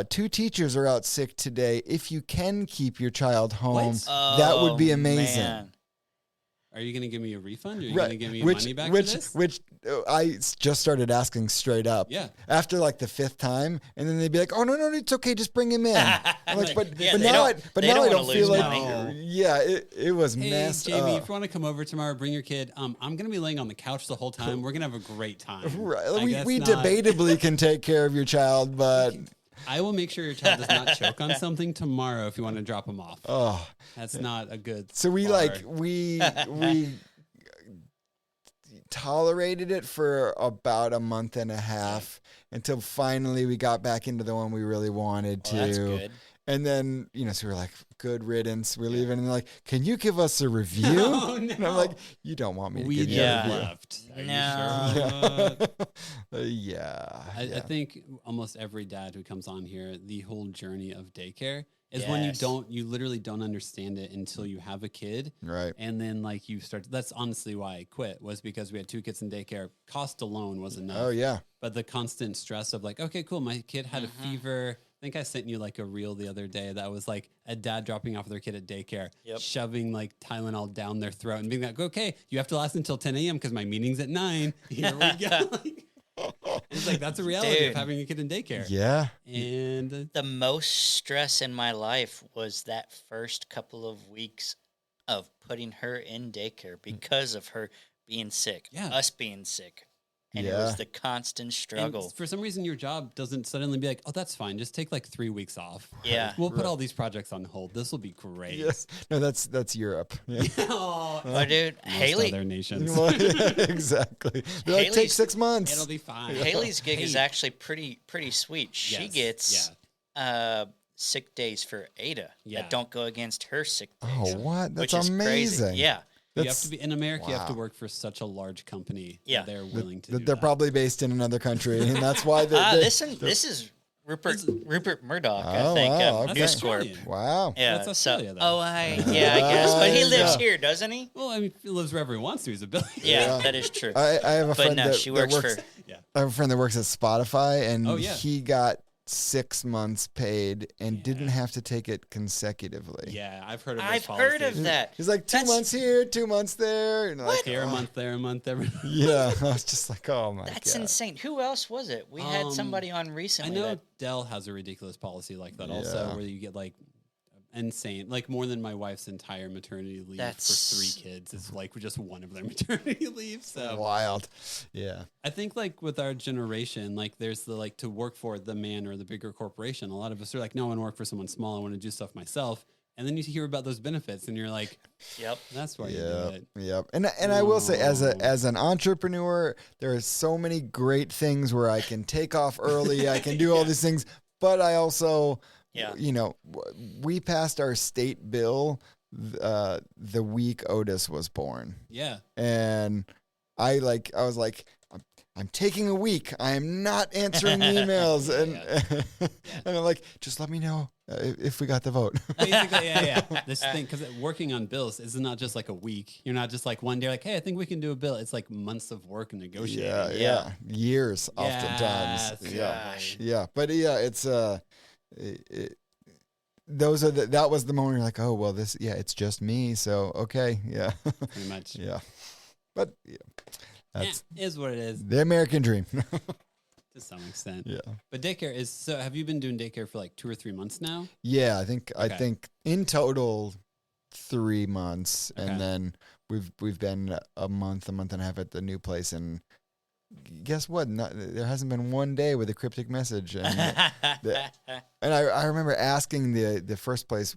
2 teachers are out sick today. If you can keep your child home, that would be amazing. Man. are you going to give me a refund? Or are you Right. going to give me money back for this? Which I just started asking straight up. Yeah. After like the 5th time, and then they'd be like, "Oh no, it's okay, just bring him in." I'm like, but Yeah, but they now don't- but they now don't I wanna don't feel lose like money. yeah, it was Hey, messed Jamie, up. if you want to come over tomorrow, bring your kid. I'm going to be laying on the couch the whole time. We're going to have a great time. Right. Like, We that's we not- debatably can take care of your child, but I will make sure your child does not choke on something tomorrow if you want to drop him off. oh, That's not a good. so we bar. like we tolerated it for about a month and a half until finally we got back into the one we really wanted to. Well, that's good. And then, so we were like, good riddance. We're leaving. And they're like, can you give us a review? Oh, And I'm no. like, you don't want me to We give just you Yeah. a review. left. Are No. you sure? Yeah. I think almost every dad who comes on here, the whole journey of daycare is when Yes. you literally don't understand it until you have a kid. Right. And then like you start, that's honestly why I quit, was because we had 2 kids in daycare. Cost alone was enough. Oh, yeah. But the constant stress of like, okay, cool. My kid had a fever. I think I sent you like a reel the other day that was like a dad dropping off their kid at daycare, Yep. shoving like Tylenol down their throat and being like, okay, you have to last until 10 a.m. because my meeting's at 9. Here we go. It's like, that's a reality Dude. of having a kid in daycare. Yeah. And The most stress in my life was that first couple of weeks of putting her in daycare because of her being sick, Yeah. us being sick. And it Yeah. was the constant struggle. for some reason, your job doesn't suddenly be like, oh, that's fine. Just take like 3 weeks off. Yeah. We'll put all these projects on hold. This will be great. Yes. No, that's Europe. Yeah. Oh, Oh, dude, most Haley, other nations. Well, yeah, exactly. They're like, take Haley's- 6 months. It'll be fine. Haley's gig is Hey. actually pretty sweet. She Yes, gets sick days for Ada Yeah. that don't go against her sick days. Oh, what? which That's is amazing. crazy. Yeah. You have That's, to be in America. You have to wow. work for such a large company. Yeah. that they're willing to. that do they're that. probably based in another country, and that's why they. This is Rupert Murdoch, Oh, I think. wow, News okay. Corp. Australian. Wow. Yeah. That's so, Australia, though. I guess, but he lives Yeah. here, doesn't he? Well, I mean, he lives wherever he wants to. He's a billionaire. Yeah, Yeah. that is true. I have a but friend no, that, she that works works. for. I have a friend that works at Spotify, and Oh, yeah. he got 6 months paid and didn't have to take it consecutively. Yeah, I've heard of. those I've heard policies. of that. He's like 2 That's- months here, 2 months there, and like, Here a month, there a month, every. yeah. I was just like, oh my That's god. insane. Who else was it? We had somebody on I recently. know that, Dell has a ridiculous policy like that also, Yeah. where you get like insane, like more than my wife's entire maternity leave That's- for 3 kids. It's like just one of their maternity leave. So Wild. Yeah. I think like with our generation, like there's the like to work for the man or the bigger corporation. A lot of us are like, no, I want to work for someone small. I want to do stuff myself. And then you hear about those benefits, and you're like, yep. that's why you do Yep, it. yep. And I will say, as No. an entrepreneur, there are so many great things where I can take off early. I can do all these things, but I also, Yeah. we passed our state bill the week Otis was born, Yeah. and I was like, I'm taking a week. I am not answering emails, and and I'm like, just let me know if we got the vote. Basically, yeah. This thing, because working on bills is not just like a week. You're not just like one day, like, hey, I think we can do a bill. It's like months of work and negotiating. Yeah, years oftentimes. Yes, Yeah, gosh. yeah, but yeah, it's those are that was the moment you're like, oh well, it's just me, so okay, yeah, Pretty much. yeah, but yeah, that's Is what it is the American dream. to some extent. Yeah, But daycare is so. Have you been doing daycare for like 2 or 3 months now? yeah, I Okay. think in total 3 months, Okay. and then we've been a month and a half at the new place, and guess what? There hasn't been one day with a cryptic message, and and I remember asking the first place,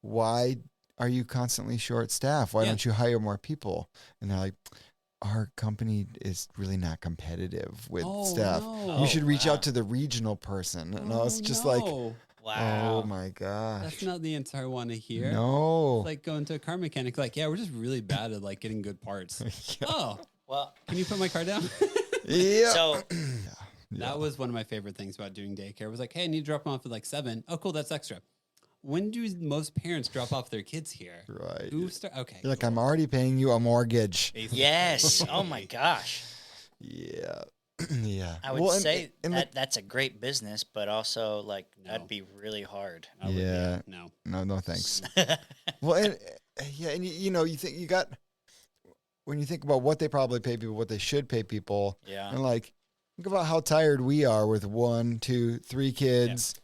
why are you constantly short staffed? Why Yeah. don't you hire more people? And they're like, our company is really not competitive with staff. No. You should reach wow. out to the regional person. And I was just like, no. Wow. oh my gosh. That's not the answer I want to hear. No. It's like going to a car mechanic, like, yeah, we're just really bad at like getting good parts. Oh, Well, can you put my car down? yeah. so That was one of my favorite things about doing daycare. It was like, hey, I need to drop them off at like 7. Oh, cool, that's extra. When do most parents drop off their kids here? Right. Okay. You're like, I'm already paying you a mortgage. Basically. yes. Oh my gosh. Yeah. Yeah. I would Well, and- say and that that's a great business, but also like No. that'd be really hard. I would- Yeah. No. no, thanks. Well, and yeah, and you know, you think you got when you think about what they probably pay people, what they should pay people, Yeah. and like think about how tired we are with 1, 2, 3 kids,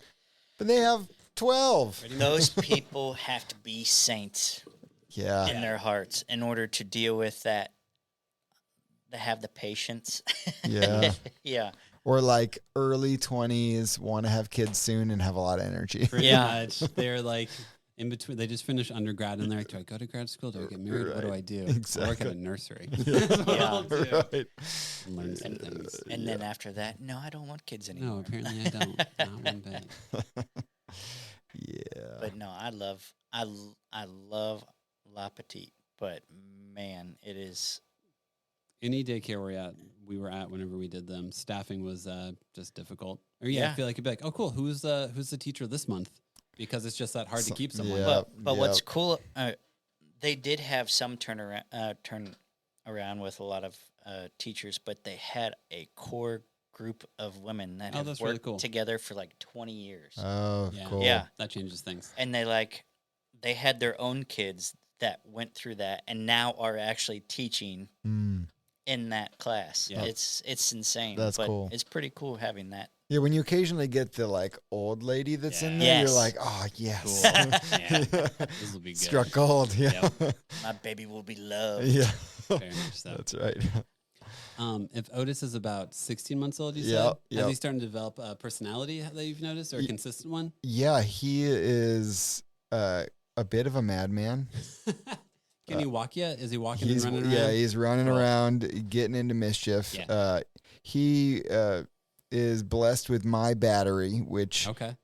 but they have 12. Those people have to be saints Yeah. in their hearts in order to deal with that. To have the patience. Yeah. Yeah. Or like early 20s, want to have kids soon and have a lot of energy. Pretty Yeah. much. They're like in between. They just finished undergrad and they're like, do I go to grad school? Do I get married? What do I do? I work at a nursery. That's what I'll do. Right. Learn some things. And then after that, no, I don't want kids anymore. No, apparently I don't. Not one bit. Yeah. But no, I love La Petite. But man, it is. Any daycare we were at whenever we did them, staffing was just difficult. Or I Yeah. feel like you'd be like, oh, cool. Who's the teacher this month? Because it's just that hard to keep someone. Yeah. But what's cool, they did have some turn around with a lot of teachers, but they had a core group of women that have that's worked really cool. together for like 20 years. Oh, Yeah. cool. Yeah. That changes things. And they had their own kids that went through that and now are actually teaching Mm. in that class. Yeah. It's insane. That's but cool. It's pretty cool having that. Yeah, when you occasionally get the like old lady that's in there, Yes. you're like, oh yes, Cool. Yeah. This will be good. struck gold. Yeah, My baby will be loved. yeah, Very much so. that's right. If Otis is about 16 months old, you Yep, said, yep. has he starting to develop a personality that you've noticed, or a consistent one? Yeah, he is a bit of a madman. Can he walk yet? Is he walking and running around? Yeah, he's running Cool. around, getting into mischief. Yeah. He is blessed with my battery, which Okay.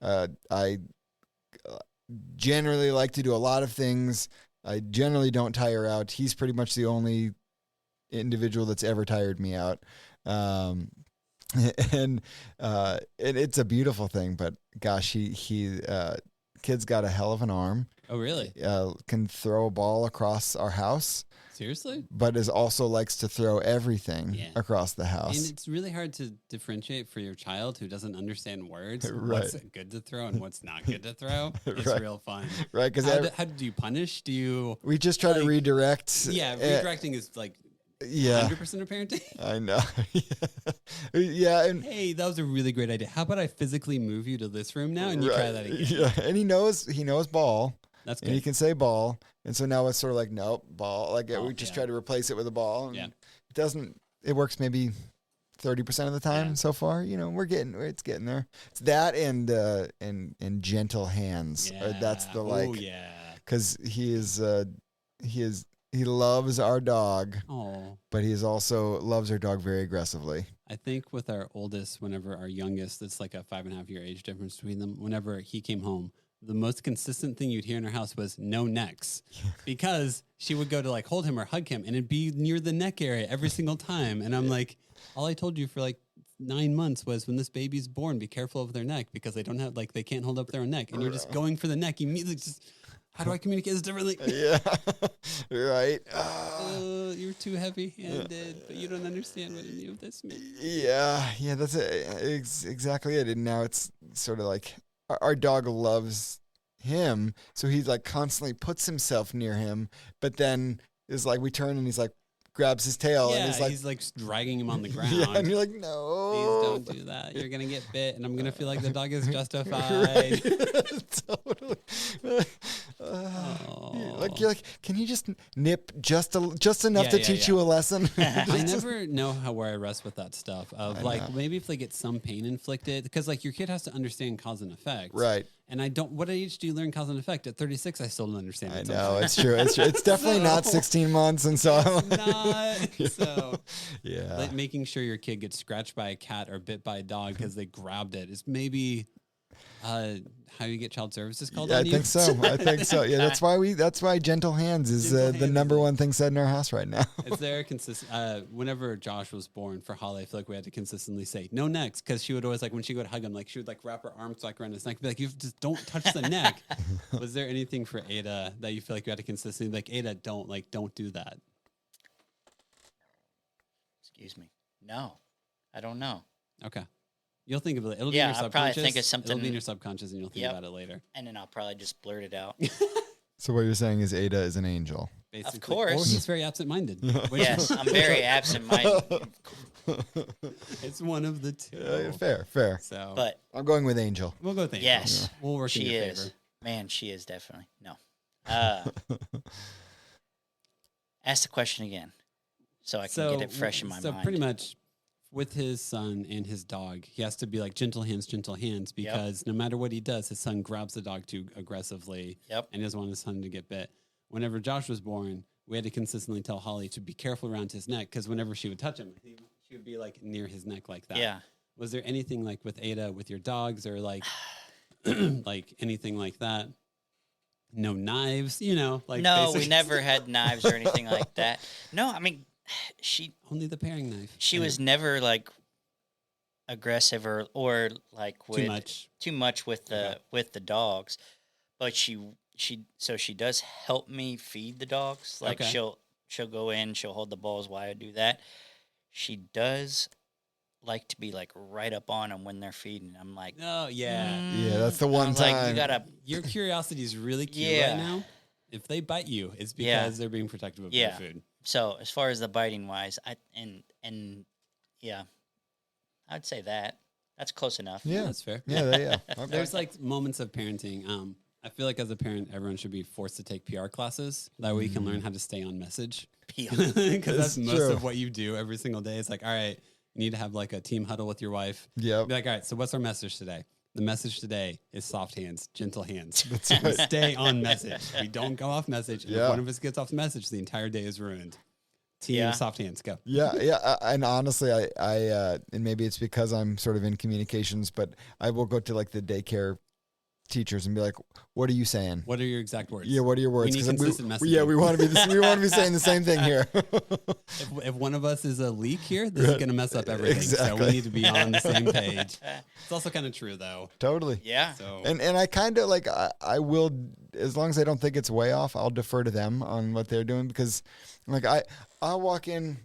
I generally like to do a lot of things. I generally don't tire out. He's pretty much the only individual that's ever tired me out. And it's a beautiful thing, but gosh, he kid's got a hell of an arm. Oh, really? Can throw a ball across our house, Seriously? but is also likes to throw everything Yeah. across the And house. it's really hard to differentiate for your child who doesn't understand words. Right. What's good to throw and what's not good to throw. It's Right. real fun. Right? Because How do you punish? Do you? we just try to like- redirect. Yeah, redirecting is like Yeah, 100% of parenting. I know. Yeah, and Hey, that was a really great idea. How about I physically move you to this room now and you try right. that again? Yeah, and he knows ball. That's And he good. can say ball. And so now it's sort of like, nope, ball. Like Oh, we just yeah. try to replace it with a ball. And Yeah. it doesn't, it works maybe 30% of the time Yeah. so far. You know, it's getting there. It's that and gentle hands. That's the like, Oh, yeah. cause he loves our dog, Oh, but he also loves our dog very aggressively. I think with our oldest, whenever our youngest, it's like a 5.5 year age difference between them. Whenever he came home, the most consistent thing you'd hear in our house was no necks, because she would go to like hold him or hug him, and it'd be near the neck area every single time. And I'm like, all I told you for like 9 months was when this baby's born, be careful of their neck because they don't have they can't hold up their own neck, and you're just going for the neck immediately. Just how do I communicate this differently? Yeah, right. You're too heavy-handed, but you don't understand what any of this means. Yeah, that's it. Exactly it. And now it's sort of like our dog loves him, so he's like constantly puts himself near him, but then is like we turn and he's like grabs his tail Yeah, and he's like dragging him on the ground. yeah, and you're like, Please no, don't do that. You're gonna get bit, and I'm gonna feel like the dog is justified. Totally. Oh. Like you're like, can you just nip just enough Yeah, to yeah, teach yeah. you a lesson? I never know where I rest with that stuff. Of I like know. maybe if they get some pain inflicted, because like your kid has to understand cause and effect, Right. And I don't. What age do you learn cause and effect? At 36, I still don't understand. I it know sometimes. it's true. It's true. It's definitely not So- 16 months, and so Not so. yeah. Like making sure your kid gets scratched by a cat or bit by a dog because they grabbed it is maybe how you get child services called Yeah, I on you. think so. I think so. Yeah, that's why gentle hands is Gentle the hands number is- one thing said in our house right now. Is there a consistent? Whenever Josh was born for Holly, I feel like we had to consistently say no necks because she would always like when she would hug him, like she would like wrap her arms like around his neck, be like, "You just don't touch the neck." Was there anything for Ada that you feel like you had to consistently like Ada, don't do that? Excuse me. No, I don't know. Okay, you'll think of it. It'll be Yeah, in your I'll probably subconscious. think of It'll be something- in your subconscious, and you'll think Yep. about it later. And then I'll probably just blurt it out. So what you're saying is Ada is an angel. basically. Of course. Or he's very absent-minded. Yes, I'm very absent-minded. It's one of the two. Fair. So, But I'm going with Angel. we'll go with Angel. yes, We'll work in she your is. favor. Man, she is definitely. No. Ask the question again so I can get it fresh in my mind. So pretty much with his son and his dog, he has to be like gentle hands, because no matter what he does, his son grabs the dog too aggressively. Yep. And he doesn't want his son to get bit. Whenever Josh was born, we had to consistently tell Holly to be careful around his neck, because whenever she would touch him, she would be like near his neck like that. Yeah. Was there anything like with Ada, with your dogs, or like like anything like that? No knives, like No, basic we never stuff. had knives or anything like that. No, I mean, she Only the paring knife. she was never like aggressive or like too much with the dogs, but she does help me feed the dogs. Like Okay. she'll go in, she'll hold the bowls while I do that. She does like to be like right up on them when they're feeding. I'm like, Oh yeah. Yeah, that's the I one was time. like, you gotta, Your curiosity is really cute Yeah. right now. If they bite you, it's because Yeah. they're being protective of Yeah. their food. so as far as the biting wise, yeah, I'd say that's close enough. Yeah. That's fair. Yeah. Okay. There's like moments of parenting. I feel like as a parent, everyone should be forced to take PR classes. That way you can learn how to stay on message. Because that's It's most true. of what you do every single day. It's like, all right, you need to have like a team huddle with your wife. Yep. Be like, all right, so what's our message today? The message today is soft hands, gentle hands. That's We right. stay on message. We don't go off message. And Yeah. if one of us gets off message, the entire day is ruined. Team Yeah. soft hands, go. Yeah. And honestly, I and maybe it's because I'm sort of in communications, but I will go to like the daycare teachers and be like, "What are you saying? What are your exact words? Yeah, what are your words?" We need 'Cause consistent messaging. yeah, we want to be we want to be saying the same thing here. If one of us is a leak here, this is going to mess up everything. So Exactly. we need to be on the same page. It's also kind of true, though. Totally. Yeah. So And I kind of like I will, as long as I don't think it's way off, I'll defer to them on what they're doing, because like I'll walk in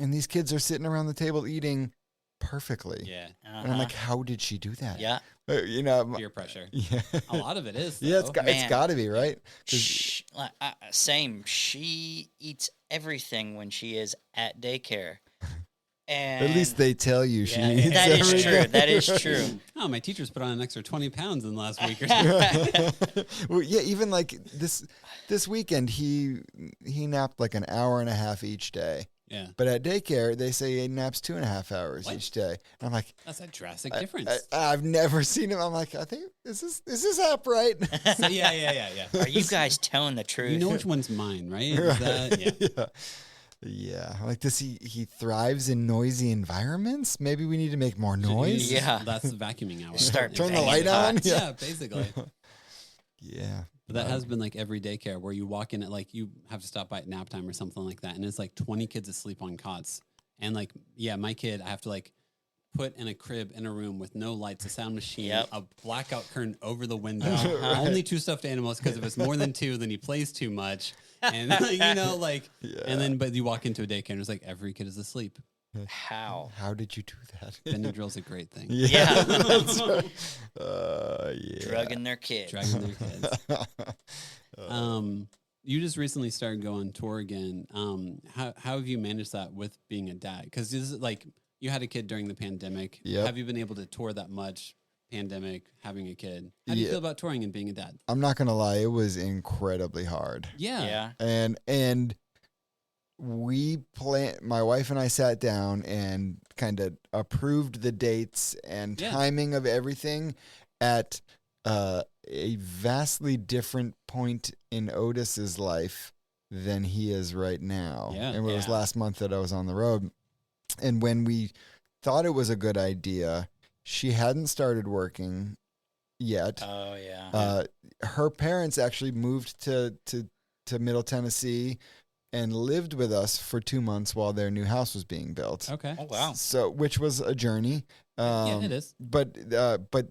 and these kids are sitting around the table eating perfectly. yeah, And I'm like, how did she do that? yeah. peer pressure. Yeah. A lot of it is. Yeah, Though. Man. got to be, right? 'Cause- Same. She eats everything when she is at daycare. And at least they tell you she yeah, eats that is everything. true. That is true. Oh, my teacher's put on an extra 20 pounds in the last week or so. Well, yeah, even like this weekend, he napped like an hour and a half each day. Yeah, But at daycare, they say he naps 2.5 hours What? each day. And I'm like, that's a drastic difference. I've never seen him. I'm like, I think is this app right? So, yeah. Are you guys telling the truth? You know which one's mine, right? Is that, yeah. Yeah. Like, does he thrives in noisy environments? Maybe we need to make more noise. Yeah. That's the vacuuming hour. Start Turn the banging light on. pots. Yeah, basically. Yeah. But that has been like every daycare where you walk in at like you have to stop by at nap time or something like that, and it's like 20 kids asleep on cots. And like, yeah, my kid, I have to like put in a crib in a room with no lights, a sound machine, Yep. a blackout curtain over the window, Right. only 2 stuffed animals because if it's more than 2, then he plays too much. And and then but you walk into a daycare and it's like every kid is asleep. How? How did you do that? Benadryl's a great thing. Yeah. That's right. Yeah. Drugging their kids. Dragging their kids. You just recently started going tour again. How have you managed that with being a dad? Because this is like you had a kid during the pandemic. Yep. Have you been able to tour that much? Pandemic, having a kid. How do you Yeah. feel about touring and being a dad? I'm not gonna lie, it was incredibly hard. Yeah. Yeah. And my wife and I sat down and kind of approved the dates and Yeah. timing of everything at a vastly different point in Otis's life than he is right now. Yeah. And it was Yeah. last month that I was on the road. And when we thought it was a good idea, she hadn't started working yet. Oh yeah. Her parents actually moved to Middle Tennessee and lived with us for 2 months while their new house was being built. Okay. Oh wow. So, which was a journey. Yeah, it is. But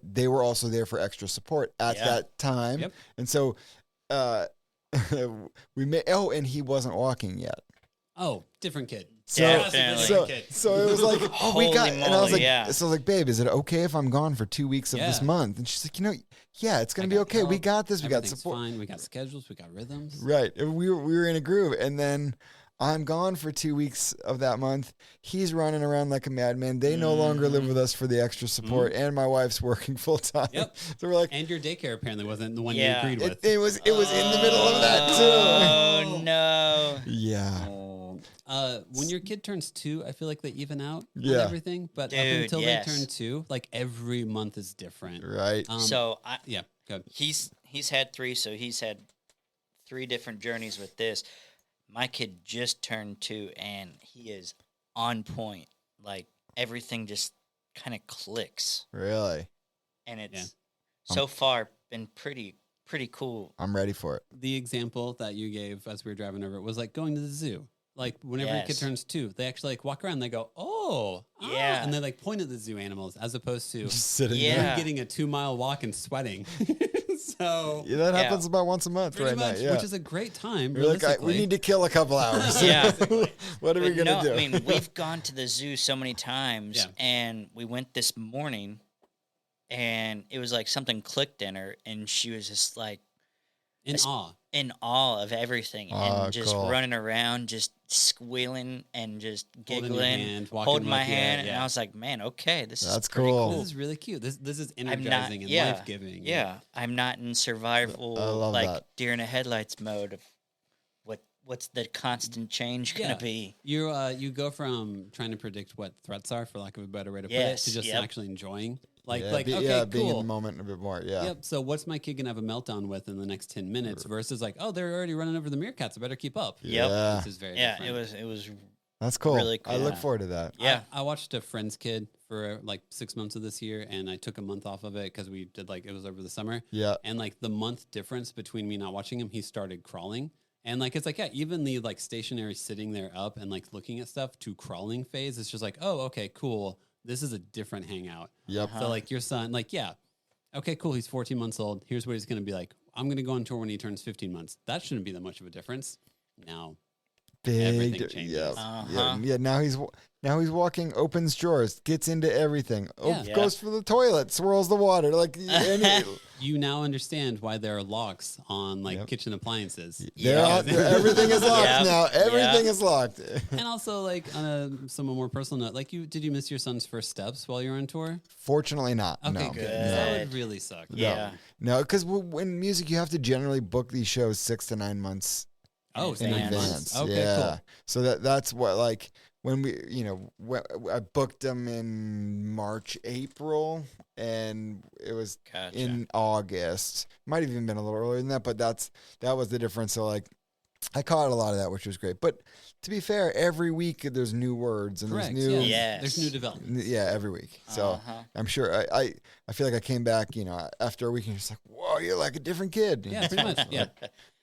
they were also there for extra support at Yeah. that time. Yep. And so, we made. Oh, and he wasn't walking yet. Oh, different kid. Definitely. So it was like, oh, we got, Holy and I was moly, like, so I was like, babe, is it okay if I'm gone for 2 weeks of this month? And she's like, yeah, it's gonna be okay. We got this. We got support. Fine. We got schedules. We got rhythms. Right. And we were in a groove, and then I'm gone for 2 weeks of that month. He's running around like a madman. They no longer live with us for the extra support, and my wife's working full time. Yep. So we're like, and your daycare apparently wasn't the one you agreed with. It was in the middle of that too. Oh no. Yeah. When your kid turns 2, I feel like they even out on Yeah. everything. But up Dude, until yes. they turn 2, like every month is different. Right. So Yeah. Go. he's had 3, so he's had 3 different journeys with this. My kid just turned 2, and he is on point. Like everything just kind of clicks, Really. and it's so far been pretty cool. I'm ready for it. The example that you gave as we were driving over was like going to the zoo. Like whenever your kid Yes. turns 2, they actually like walk around and they go, Yeah. and they like point at the zoo animals as opposed to Just sitting Yeah. there. you getting a 2-mile walk and sweating. So Yeah, that Yeah. happens about once a month pretty right much, now. Yeah. which is a great time. We're like, we realistically. need to kill a couple hours. Yeah. What are we But gonna do? I mean, we've gone to the zoo so many times, Yeah. and we went this morning, and it was like something clicked in her, and she was just like in awe. in awe of everything, Oh, and just cool. running around, just squealing and just Holding your giggling, hand, walking holding my with you, hand, and yeah. I was like, man, okay, this That's is pretty cool. cool. This is really cute. This is I'm not, energizing and yeah, life giving. yeah. I'm not in survival I love like that. deer in the headlights mode of what's the constant change gonna Yeah. be. You go from trying to predict what threats are, for lack of a better way to put it, Yes, to just yep. actually enjoying. Like, yeah, okay, being in cool. the moment a bit more. Yeah. Yep. So what's my kid gonna have a meltdown with in the next 10 minutes versus like, oh, they're already running over the meerkats. I better keep up. Yep. Yeah. This is very Yeah, different. it was That's cool. Really I look cool. forward to that. yeah. I watched a friend's kid for like 6 months of this year, and I took a month off of it because we did like it was over the summer. Yeah. And like the month difference between me not watching him, he started crawling. And like it's like, yeah, even the like stationary sitting there up and like looking at stuff to crawling phase, it's just like, oh, okay, cool. This is a different hangout. Yep. So like your son, like, yeah, okay, cool. He's 14 months old. Here's what he's gonna be like. I'm gonna go on tour when he turns 15 months. That shouldn't be that much of a difference. Now everything changes. Yeah. Uh-huh. Yeah. Now he's walking, opens drawers, gets into everything. Yeah. Goes for the toilet, swirls the water. Like You now understand why there are locks on like Yep. kitchen appliances. everything is locked Yep. now. Everything Yep. is locked. And also, like on a somewhat more personal note, like did you miss your son's first steps while you were on tour? Fortunately, not. Okay, no. good. Good. That would really suck. Yeah. No, because in music, you have to generally book these shows 6 to 9 months Oh, In in nine advance. advance. months. Okay, yeah. cool. So that's what, like, when I booked them in March, April, and it was Gotcha. in August. Might have even been a little earlier than that, but that was the difference. So, like, I caught a lot of that, which was great. But to be fair, every week there's new words and Correct. there's new, Yes. There's new development. yeah, every week. So Uh-huh. I'm sure I feel like I came back, after a week and just like, whoa, you're like a different kid. Yeah, pretty much. Yeah.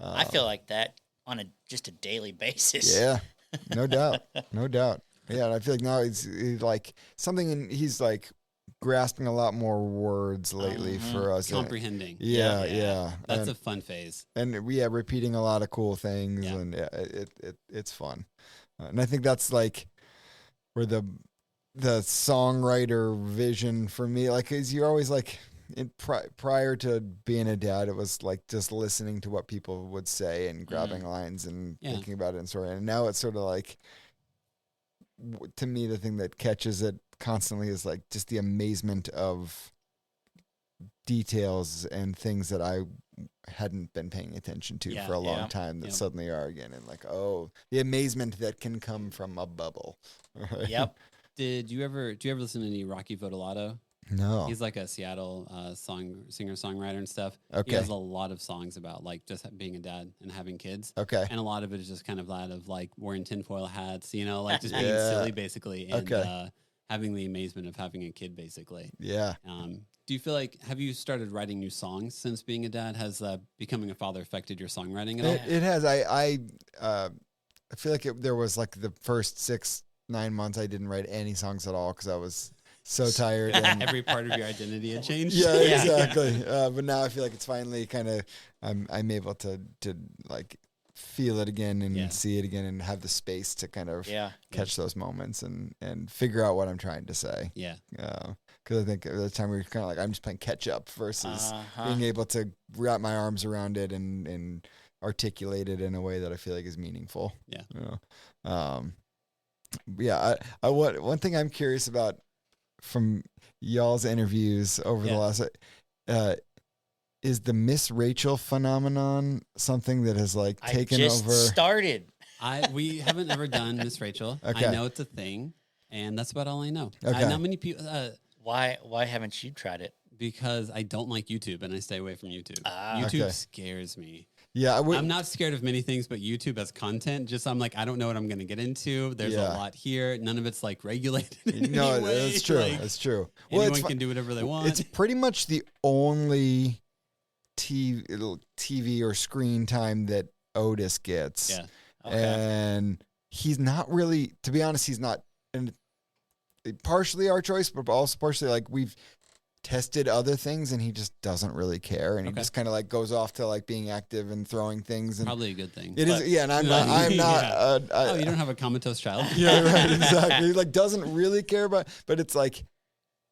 I feel like that on just a daily basis. Yeah, no doubt, no doubt. Yeah, and I feel like now he's like he's like grasping a lot more words lately for us. Comprehending. Yeah, Yeah. yeah. That's and, a fun phase. repeating a lot of cool things, Yeah. and it's fun. And I think that's like where the songwriter vision for me, like, is you're always like, prior to being a dad, it was like just listening to what people would say and grabbing lines and Yeah. thinking about it and sort of. And now it's sort of like, to me, the thing that catches it constantly is like just the amazement of details and things that I hadn't been paying attention to Yeah, for a long yeah, time that yeah. suddenly are again, and like, oh, the amazement that can come from a bubble. Right? Yep. Do you ever listen to any Rocky Votolato? No. He's like a Seattle singer-songwriter and stuff. Okay. He has a lot of songs about like just being a dad and having kids. Okay. And a lot of it is just kind of that of like wearing tinfoil hats, like just being Yeah. silly basically, and Okay. having the amazement of having a kid basically. Yeah. Do you feel like, have you started writing new songs since being a dad? Has becoming a father affected your songwriting at all? It has. I feel like there was like the first 6-9 months I didn't write any songs at all because I was so tired. And, Every part of your identity had changed. yeah, Yeah. exactly. But now I feel like it's finally kind of I'm able to like feel it again and Yeah. see it again and have the space to kind of Yeah. catch those moments and figure out what I'm trying to say. Yeah. Because I think at the time we were kind of like, I'm just playing catch up versus Uh-huh. being able to wrap my arms around it and articulate it in a way that I feel like is meaningful. Yeah. You know? One thing I'm curious about from y'all's interviews over the last, is the Miss Rachel phenomenon something that has like taken I just over? started. We haven't ever done Miss Rachel. Okay. I know it's a thing, and that's about all I know. Okay. Not many people, Why haven't you tried it? because I don't like YouTube and I stay away from YouTube. Ah. YouTube Okay. scares me. Yeah, I'm not scared of many things, but YouTube as content, just I'm like, I don't know what I'm going to get into. There's a lot here. None of it's like regulated. No, any way. that's true. Like, That's true. Anyone can do whatever they want. It's pretty much the only TV or screen time that Otis gets. Yeah. Okay. And he's not really, to be honest, he's not, and partially our choice, but also partially like we've tested other things and he just doesn't really care. And he just kind of like goes off to like being active and throwing things. And Probably a good thing. it is, yeah. And I'm not, Oh, you don't have a comatose child? yeah, right, exactly. He like doesn't really care about, but it's like,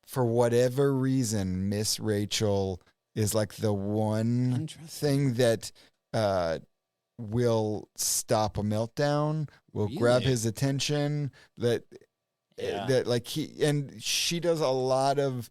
for whatever reason, Miss Rachel is like the one thing that will stop a meltdown, will grab his attention, that like she does a lot of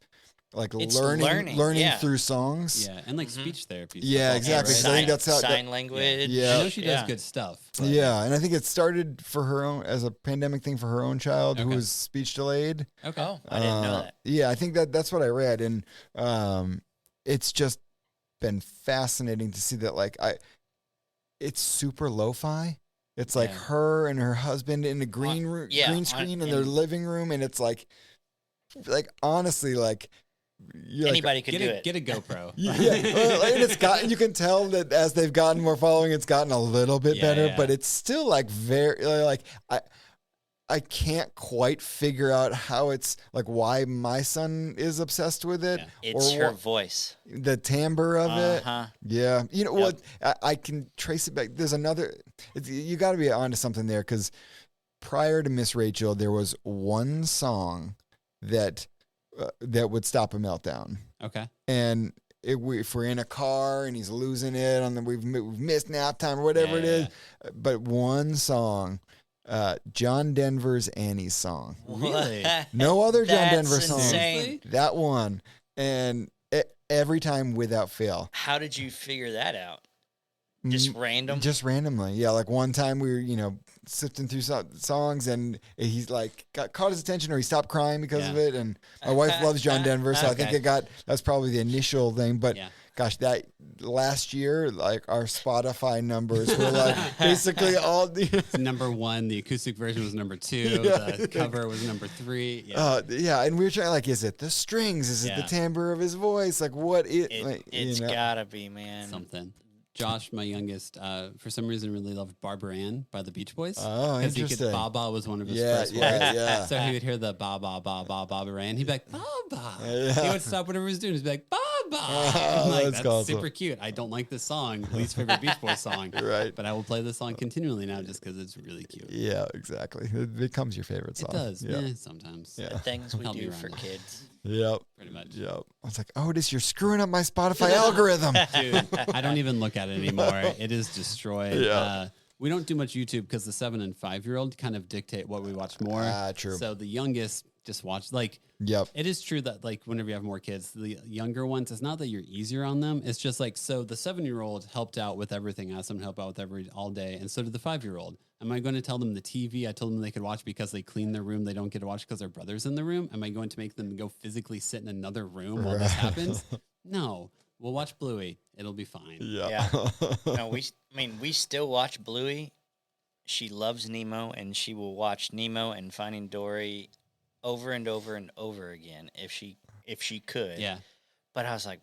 like It's learning yeah. through songs. Yeah, and like speech therapy. Yeah, stuff exactly. also, So I think right? that's how sign language. Yeah. I know she does good stuff. but- Yeah, and I think it started for her own as a pandemic thing for her own child who Okay. was speech delayed. Okay. Oh, I didn't know that. Yeah, I think that's what I read, and it's just been fascinating to see that. Like, it's super lo-fi. It's like her and her husband in a green screen in their living room, and it's like honestly, like Anybody could do it. Get a GoPro. yeah, well, and it's gotten. You can tell that as they've gotten more following, it's gotten a little bit better, but it's still like very like I can't quite figure out how it's like why my son is obsessed with it. Yeah. It's her voice. The timbre of it. Yeah. You know what? I can trace it back. There's another, you got to be onto something there because prior to Miss Rachel, there was one song that would stop a meltdown. Okay. And if we're in a car and he's losing it we've missed nap time or whatever it is, but one song, John Denver's Annie's song. Really? No other John That's Denver song. insane. That one. And every time without fail. How did you figure that out? Just random? Just randomly. Yeah. Like one time we were, sifting through songs and he's like caught his attention or he stopped crying because of it. And my wife loves John Denver. So I think that's probably the initial thing. But gosh, that last year, like our Spotify numbers were like basically all the number one. The acoustic version was number 2. Yeah. The cover was number 3. Yeah. And we were trying like, is it the strings? Is it the timbre of his voice? Like what it's gotta be, man. Something. Josh, my youngest, for some reason really loved Barbara Ann by the Beach Boys. Oh, interesting. He could, Baba was one of his first words. Yeah. So he would hear the ba ba ba ba Barbara Ann. He'd be like, Baba. Yeah. He would stop whatever he was doing. He'd be like, Baba. Oh, I'm like, that's awesome. super cute. I don't like this song. Least favorite Beach Boys song. Right. But I will play this song continually now just because it's really cute. Yeah, exactly. It becomes your favorite song. It does. Yeah. Sometimes. Yeah. The things we Help me do around for that. kids. Yep. Pretty much. Yep. I was like, Otis, you're screwing up my Spotify algorithm. Dude, I don't even look at it anymore. It is destroyed. Yeah. We don't do much YouTube because the 7 and 5-year-old kind of dictate what we watch more. True. So the youngest just watch Yep. It is true that like whenever you have more kids, the younger ones, it's not that you're easier on them. It's just like, so the 7-year-old helped out with everything. I asked them to help out with all day. And so did the 5-year-old. Am I going to tell them the TV I told them they could watch because they clean their room? They don't get to watch because their brother's in the room. Am I going to make them go physically sit in another room while this happens? No, we'll watch Bluey. It'll be fine. Yeah. No, we still watch Bluey. She loves Nemo, and she will watch Nemo and Finding Dory over and over and over again if she could. Yeah. But I was like,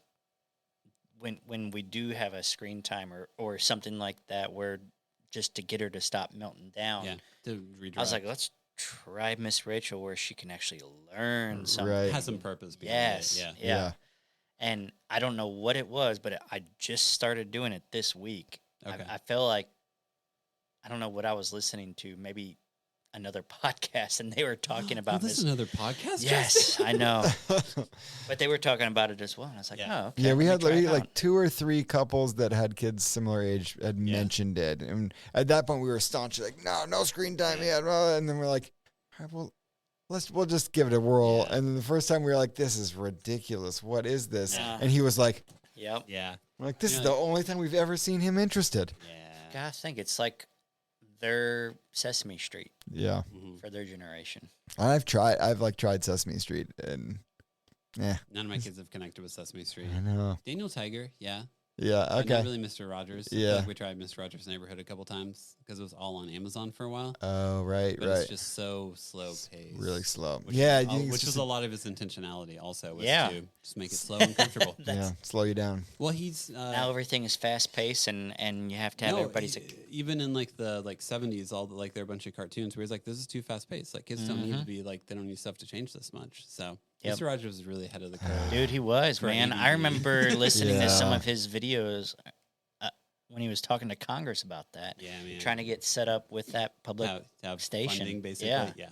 when we do have a screen time or something like that, where just to get her to stop melting down, To I was like, let's try Miss Rachel where she can actually learn something. Right. has some purpose behind it. Yeah. Yeah. And I don't know what it was, but I just started doing it this week. Okay. I feel like I don't know what I was listening to, maybe another podcast, and they were talking about this. Another podcast? Yes, I know. But they were talking about it as well. And I was like, oh, okay. Yeah, we let had me try it like out. 2 or 3 couples that had kids similar age had mentioned it. And at that point, we were staunchly like, no screen time yet. And then we're like, all right, well, we'll just give it a whirl. Yeah. And then the first time we were like, this is ridiculous. What is this? Yeah. And he was like, Yep. Yeah. we're like, this is the only time we've ever seen him interested. Yeah. God, I think it's like their Sesame Street Yeah. for their generation. I've tried Sesame Street and None of my kids have connected with Sesame Street. I know. Daniel Tiger, yeah. Yeah. But Okay. not really Mr. Rogers. Yeah. Like we tried Mr. Rogers' Neighborhood a couple times because it was all on Amazon for a while. Oh, right. But right. it's just so slow paced. Really slow. Which Yeah. is, you think it's which just was a lot of his intentionality also was Yeah. to just make it slow and comfortable. yeah. Slow you down. Well, he's Now everything is fast paced, and you have to have everybody's. Even in like the 70s, all the like there are a bunch of cartoons where he's like, this is too fast paced. Like kids don't need to be like they don't need stuff to change this much. So Yep. Mr. Rogers was really ahead of the curve. Dude, he was, For man. I ADD. remember listening to some Yeah. of his videos when he was talking to Congress about that. Yeah, man. Trying to get set up with that public to have station. funding, basically. Yeah. Yeah.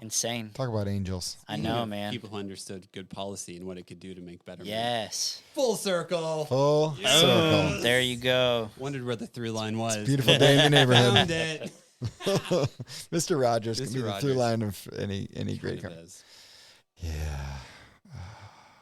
insane. Talk about angels. I Speaking know, of man. People who understood good policy and what it could do to make better. Yes. Full circle. Full Boom. circle. There you go. Wondered where the through line was. Beautiful day in the neighborhood. Found it. Mr. Rogers can Mr. be the Rogers. through line of any great Kind car. of is. Yeah.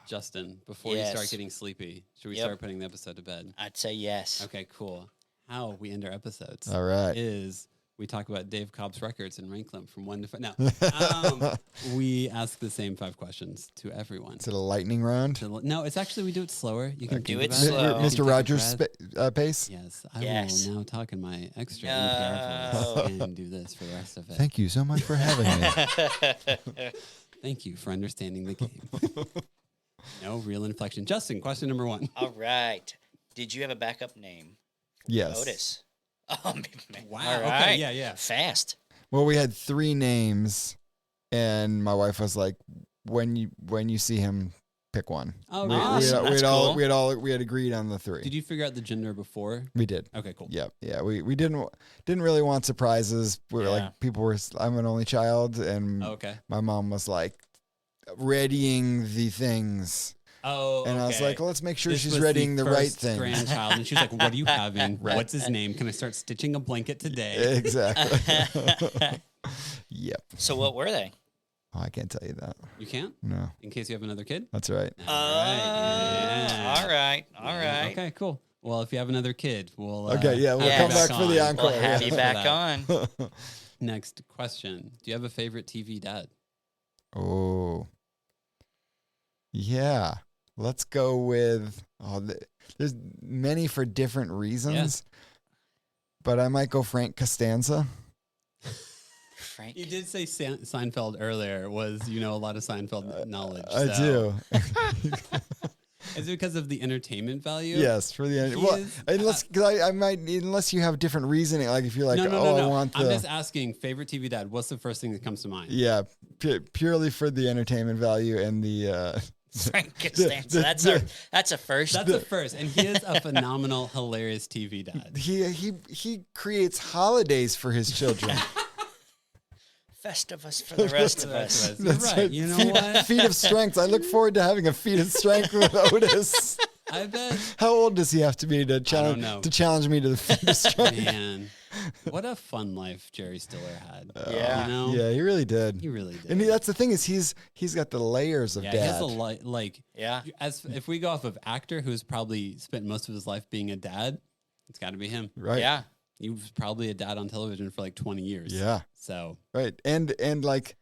Justin, before you Yes. start getting sleepy, should we Yep. start putting the episode to bed? I'd say yes. Okay, cool. How we end our episodes All right. is we talk about Dave Cobb's records and rank them from 1 to 5. No, we ask the same 5 questions to everyone. Is it a lightning round? No, it's actually we do it slower. You can Do think it about slow. You can take Mr. a Rogers breath. pace? Yes, I Yes. will now talk in my extra No. NPR voice and do this for the rest of it. Thank you so much for having me. Thank you for understanding the game. No real inflection. Justin, question number 1. All right. Did you have a backup name? Yes. Otis. Oh, man. Wow. All Okay, right. yeah. Fast. Well, we had 3 names, and my wife was like, "When you see him, pick one." Oh, We- really? Awesome. That's cool. we had agreed on the 3. Did you figure out the gender before? We did. Okay, cool. Yeah. We didn't really want surprises. We were Yeah. like, people were. I'm an only child, and Oh, okay. my mom was like, readying the things, Oh, and I was okay. like, well, let's make sure This she's was readying the right first thing. grandchild, and she's like, "What are you having? Right. What's his name? Can I start stitching a blanket today?" Exactly. Yep. So what were they? Oh, I can't tell you that. You can't, No, in case you have another kid. that's right. All right. Okay, cool. Well, if you have another kid, we'll Okay, yeah, we'll Yeah. come back back for the on. encore. We'll have yeah. you back on. Next question: do you have a favorite TV dad? Oh, yeah. Let's go with. There's many for different reasons, but I might go Frank Costanza. Frank. You did say Seinfeld earlier. Was a lot of Seinfeld knowledge? I so- do. Is it because of the entertainment value? Yes, for the end. He Well, is- unless cause I might unless you have different reasoning. Like if you're like, No. I want I'm the just asking. Favorite TV dad. What's the first thing that comes to mind? yeah, purely for the entertainment value and the. Frank Costanza. That's a first. That's the first, and he is a phenomenal, hilarious TV dad. He creates holidays for his children. Festivus for the rest of us. You're right. You know what? Feat of strength. I look forward to having a feat of strength with Otis. I bet. How old does he have to be to challenge know. me to the feat of strength? Man, what a fun life Jerry Stiller had. Yeah. You know? Yeah, he really did. He really did. And that's the thing is he's got the layers of yeah, dad. he has a like. Yeah. As if we go off of actor who's probably spent most of his life being a dad, it's got to be him. Right. Yeah. He was probably a dad on television for like 20 years. Yeah. So Right. And like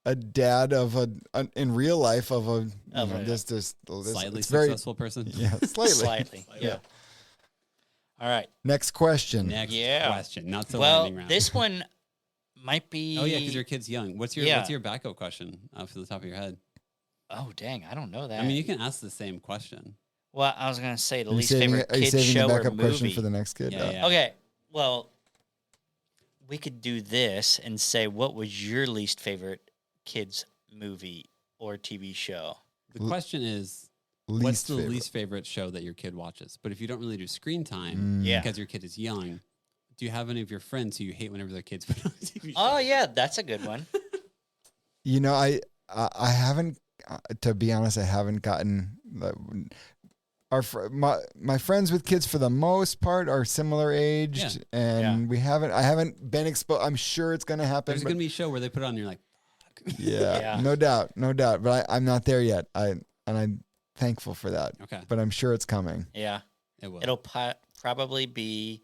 a dad of in real life of a Of a this slightly it's very successful person. yeah, slightly. Slightly. Yeah. All right. Next question. Next Yeah. question, not so Well, lightning round. this one might be. Oh yeah, because your kid's young. What's Yeah. your backup question off the top of your head? Oh dang, I don't know that. I mean, you can ask the same question. Well, I was gonna say the Are you least saving, favorite are you kid saving show the or backup question movie. for the next kid? Yeah, yeah. Okay. Well, we could do this and say, what was your least favorite kids movie or TV show? The question is, Least what's the favorite. least favorite show that your kid watches? But if you don't really do screen time Yeah. because your kid is young, do you have any of your friends who you hate whenever their kids put on TV shows? Oh yeah, that's a good one. You know, I haven't, to be honest, I haven't gotten my friends with kids for the most part are similar aged, and I haven't been exposed. I'm sure it's going to happen. There's going to be a show where they put it on and you're like, fuck. Yeah, no doubt. But I'm not there yet. I'm thankful for that. Okay. But I'm sure it's coming. Yeah. It will. It'll probably be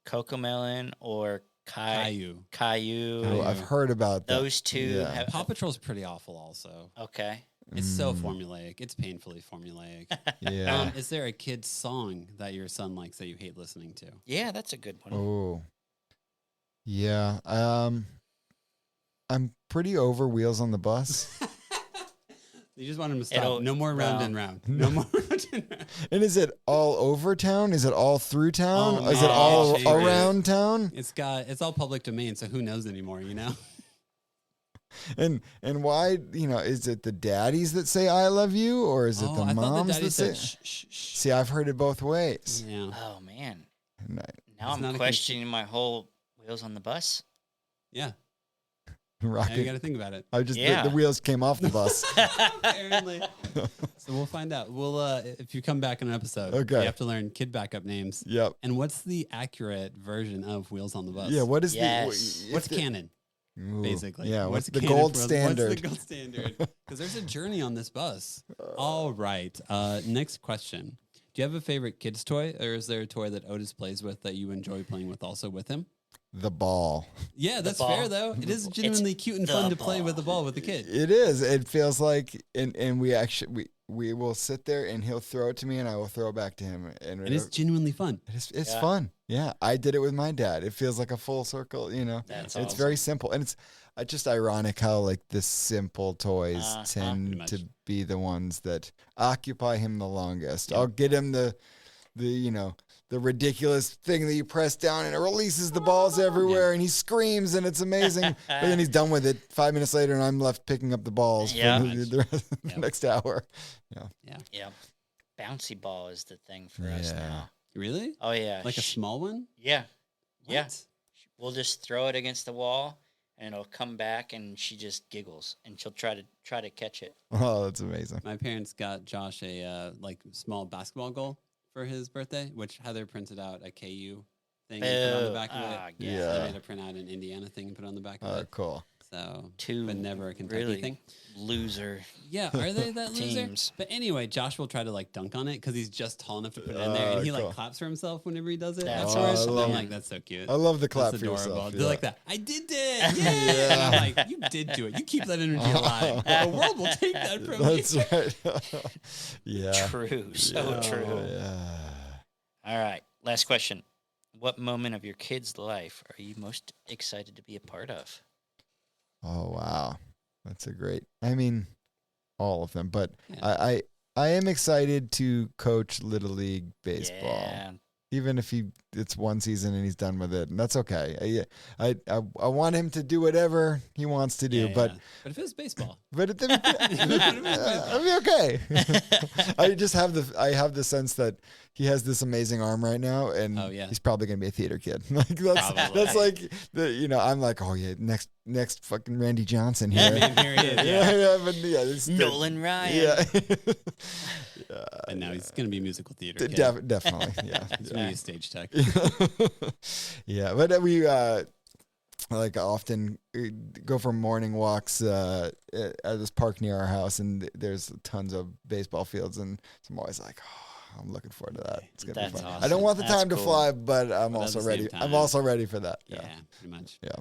Cocomelon or Caillou. Oh, I've heard about that. Those two. Yeah. Paw Patrol's pretty awful also. Okay. It's so formulaic. It's painfully formulaic. Yeah. Is there a kid's song that your son likes that you hate listening to? Yeah, that's a good one. Oh. Yeah. I'm pretty over Wheels on the Bus. You just want him to stop. No more round and round. No more round and round. And is it all over town? Is it all through town? Oh, is it all man. around town? It's all public domain, so who knows anymore, you know? And why, is it the daddies that say I love you, or is it the I thought moms the daddy that say? said, shh, shh, shh. See, I've heard it both ways. Yeah. Oh man. And Now It's not I'm a questioning my whole Wheels on the Bus. Yeah. I Now you rocket. got to think about it. The wheels came off the bus. Apparently. So we'll find out. We'll if you come back in an episode, Okay. you have to learn kid backup names. Yep. And what's the accurate version of Wheels on the Bus? Yeah. What is Yes. the What's canon? Ooh, Basically. Yeah. What's the canon gold for- standard? What's the gold standard? Because there's a journey on this bus. All right. Next question. Do you have a favorite kid's toy, or is there a toy that Otis plays with that you enjoy playing with also with him? The ball. Yeah, that's ball. fair though. It is genuinely cute and the fun to play ball. with the ball with the kid. It is. It feels like, and we actually we will sit there and he'll throw it to me and I will throw it back to him. And It is genuinely fun. it's Yeah. fun. Yeah, I did it with my dad. It feels like a full circle. That's it's awesome. very simple, and it's just ironic how like the simple toys Uh-huh. Pretty tend much. to be the ones that occupy him the longest. Yeah. I'll get him the the ridiculous thing that you press down and it releases the balls everywhere and he screams and it's amazing. But then he's done with it 5 minutes later and I'm left picking up the balls Yeah. for the rest of the Yep. next hour. Yeah. Bouncy ball is the thing for us Yeah. now. Really? Oh yeah. Like a small one? Yeah. Yeah. What? We'll just throw it against the wall and it'll come back and she just giggles and she'll try to catch it. Oh, that's amazing. My parents got Josh a like small basketball goal for his birthday, which Heather printed out a KU thing and put on the back of it. yeah. I made her print out an Indiana thing and put on the back of it. Cool. So, Two but never a Kentucky really thing. loser Yeah, are they that loser? teams. But anyway, Josh will try to like dunk on it because he's just tall enough to put it in there, and he cool. like claps for himself whenever he does it. That's afterwards. awesome. And I'm Yeah. like, that's so cute. I love the clap That's for adorable. yourself. They're yeah. like that. I did it. Yeah. And I'm like, you did do it. You keep that energy alive. The world will take that from That's you. right. Yeah. True. So true. Yeah. All right. Last question. What moment of your kid's life are you most excited to be a part of? Oh wow, that's a great. I mean, all of them, but Yeah. I am excited to coach Little League baseball, Yeah. even if it's one season and he's done with it, and that's okay. I want him to do whatever he wants to do, Yeah, but yeah. But if it was baseball, I'll be okay. I just have the sense that he has this amazing arm right now, and Oh, yeah. he's probably gonna be a theater kid. Like that's like I'm like, oh yeah, next fucking Randy Johnson here. man, here he is. Yeah. But it's Nolan Ryan. Yeah. And now he's going to be a musical theater. kid. Definitely. Yeah. He's going to be a stage tech. Yeah, but we like often go for morning walks at this park near our house, and there's tons of baseball fields, and so I'm always like, oh, I'm looking forward to that. It's gonna That's be fun. awesome. I don't want the That's time to cool. fly, but I'm But at also the same ready. time- I'm also ready for that. Yeah, Yeah. pretty much. Yeah.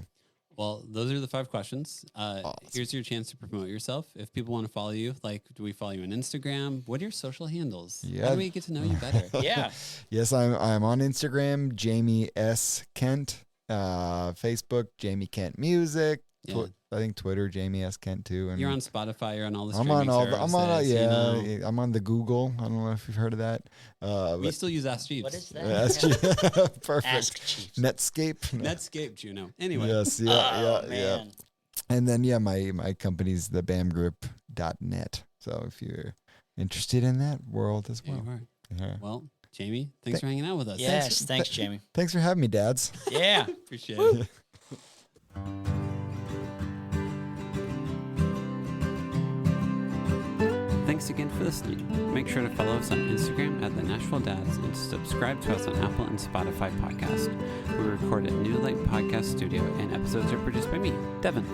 Well, those are the 5 questions. Awesome. Here's your chance to promote yourself. If people want to follow you, like, do we follow you on Instagram? What are your social handles? How Yeah. do we get to know you better? Yeah. Yes, I'm on Instagram, Jamie S. Kent. Facebook, Jamie Kent Music. Yeah. I think Twitter, Jamie S. Kent too. And You're on Spotify. You're on all the I'm streaming on all. services. I'm on. you Yeah, know. I'm on the Google. I don't know if you've heard of that. We But still use Ask Jeeves. What is that? Perfect. Ask Chiefs. Netscape. Netscape, Juno. Anyway. Yes. Yeah. Oh, yeah. man. Yeah. And then my company's thebamgroup.net. So if you're interested in that world as There well. you are. Yeah. Well, Jamie, thanks for hanging out with us. Yes, thanks, Jamie. Thanks for having me, dads. Yeah. Appreciate it. Thanks again for listening. Make sure to follow us on Instagram at the Nashville Dads and subscribe to us on Apple and Spotify podcast. We record at New Light Podcast Studio and episodes are produced by me, Devin.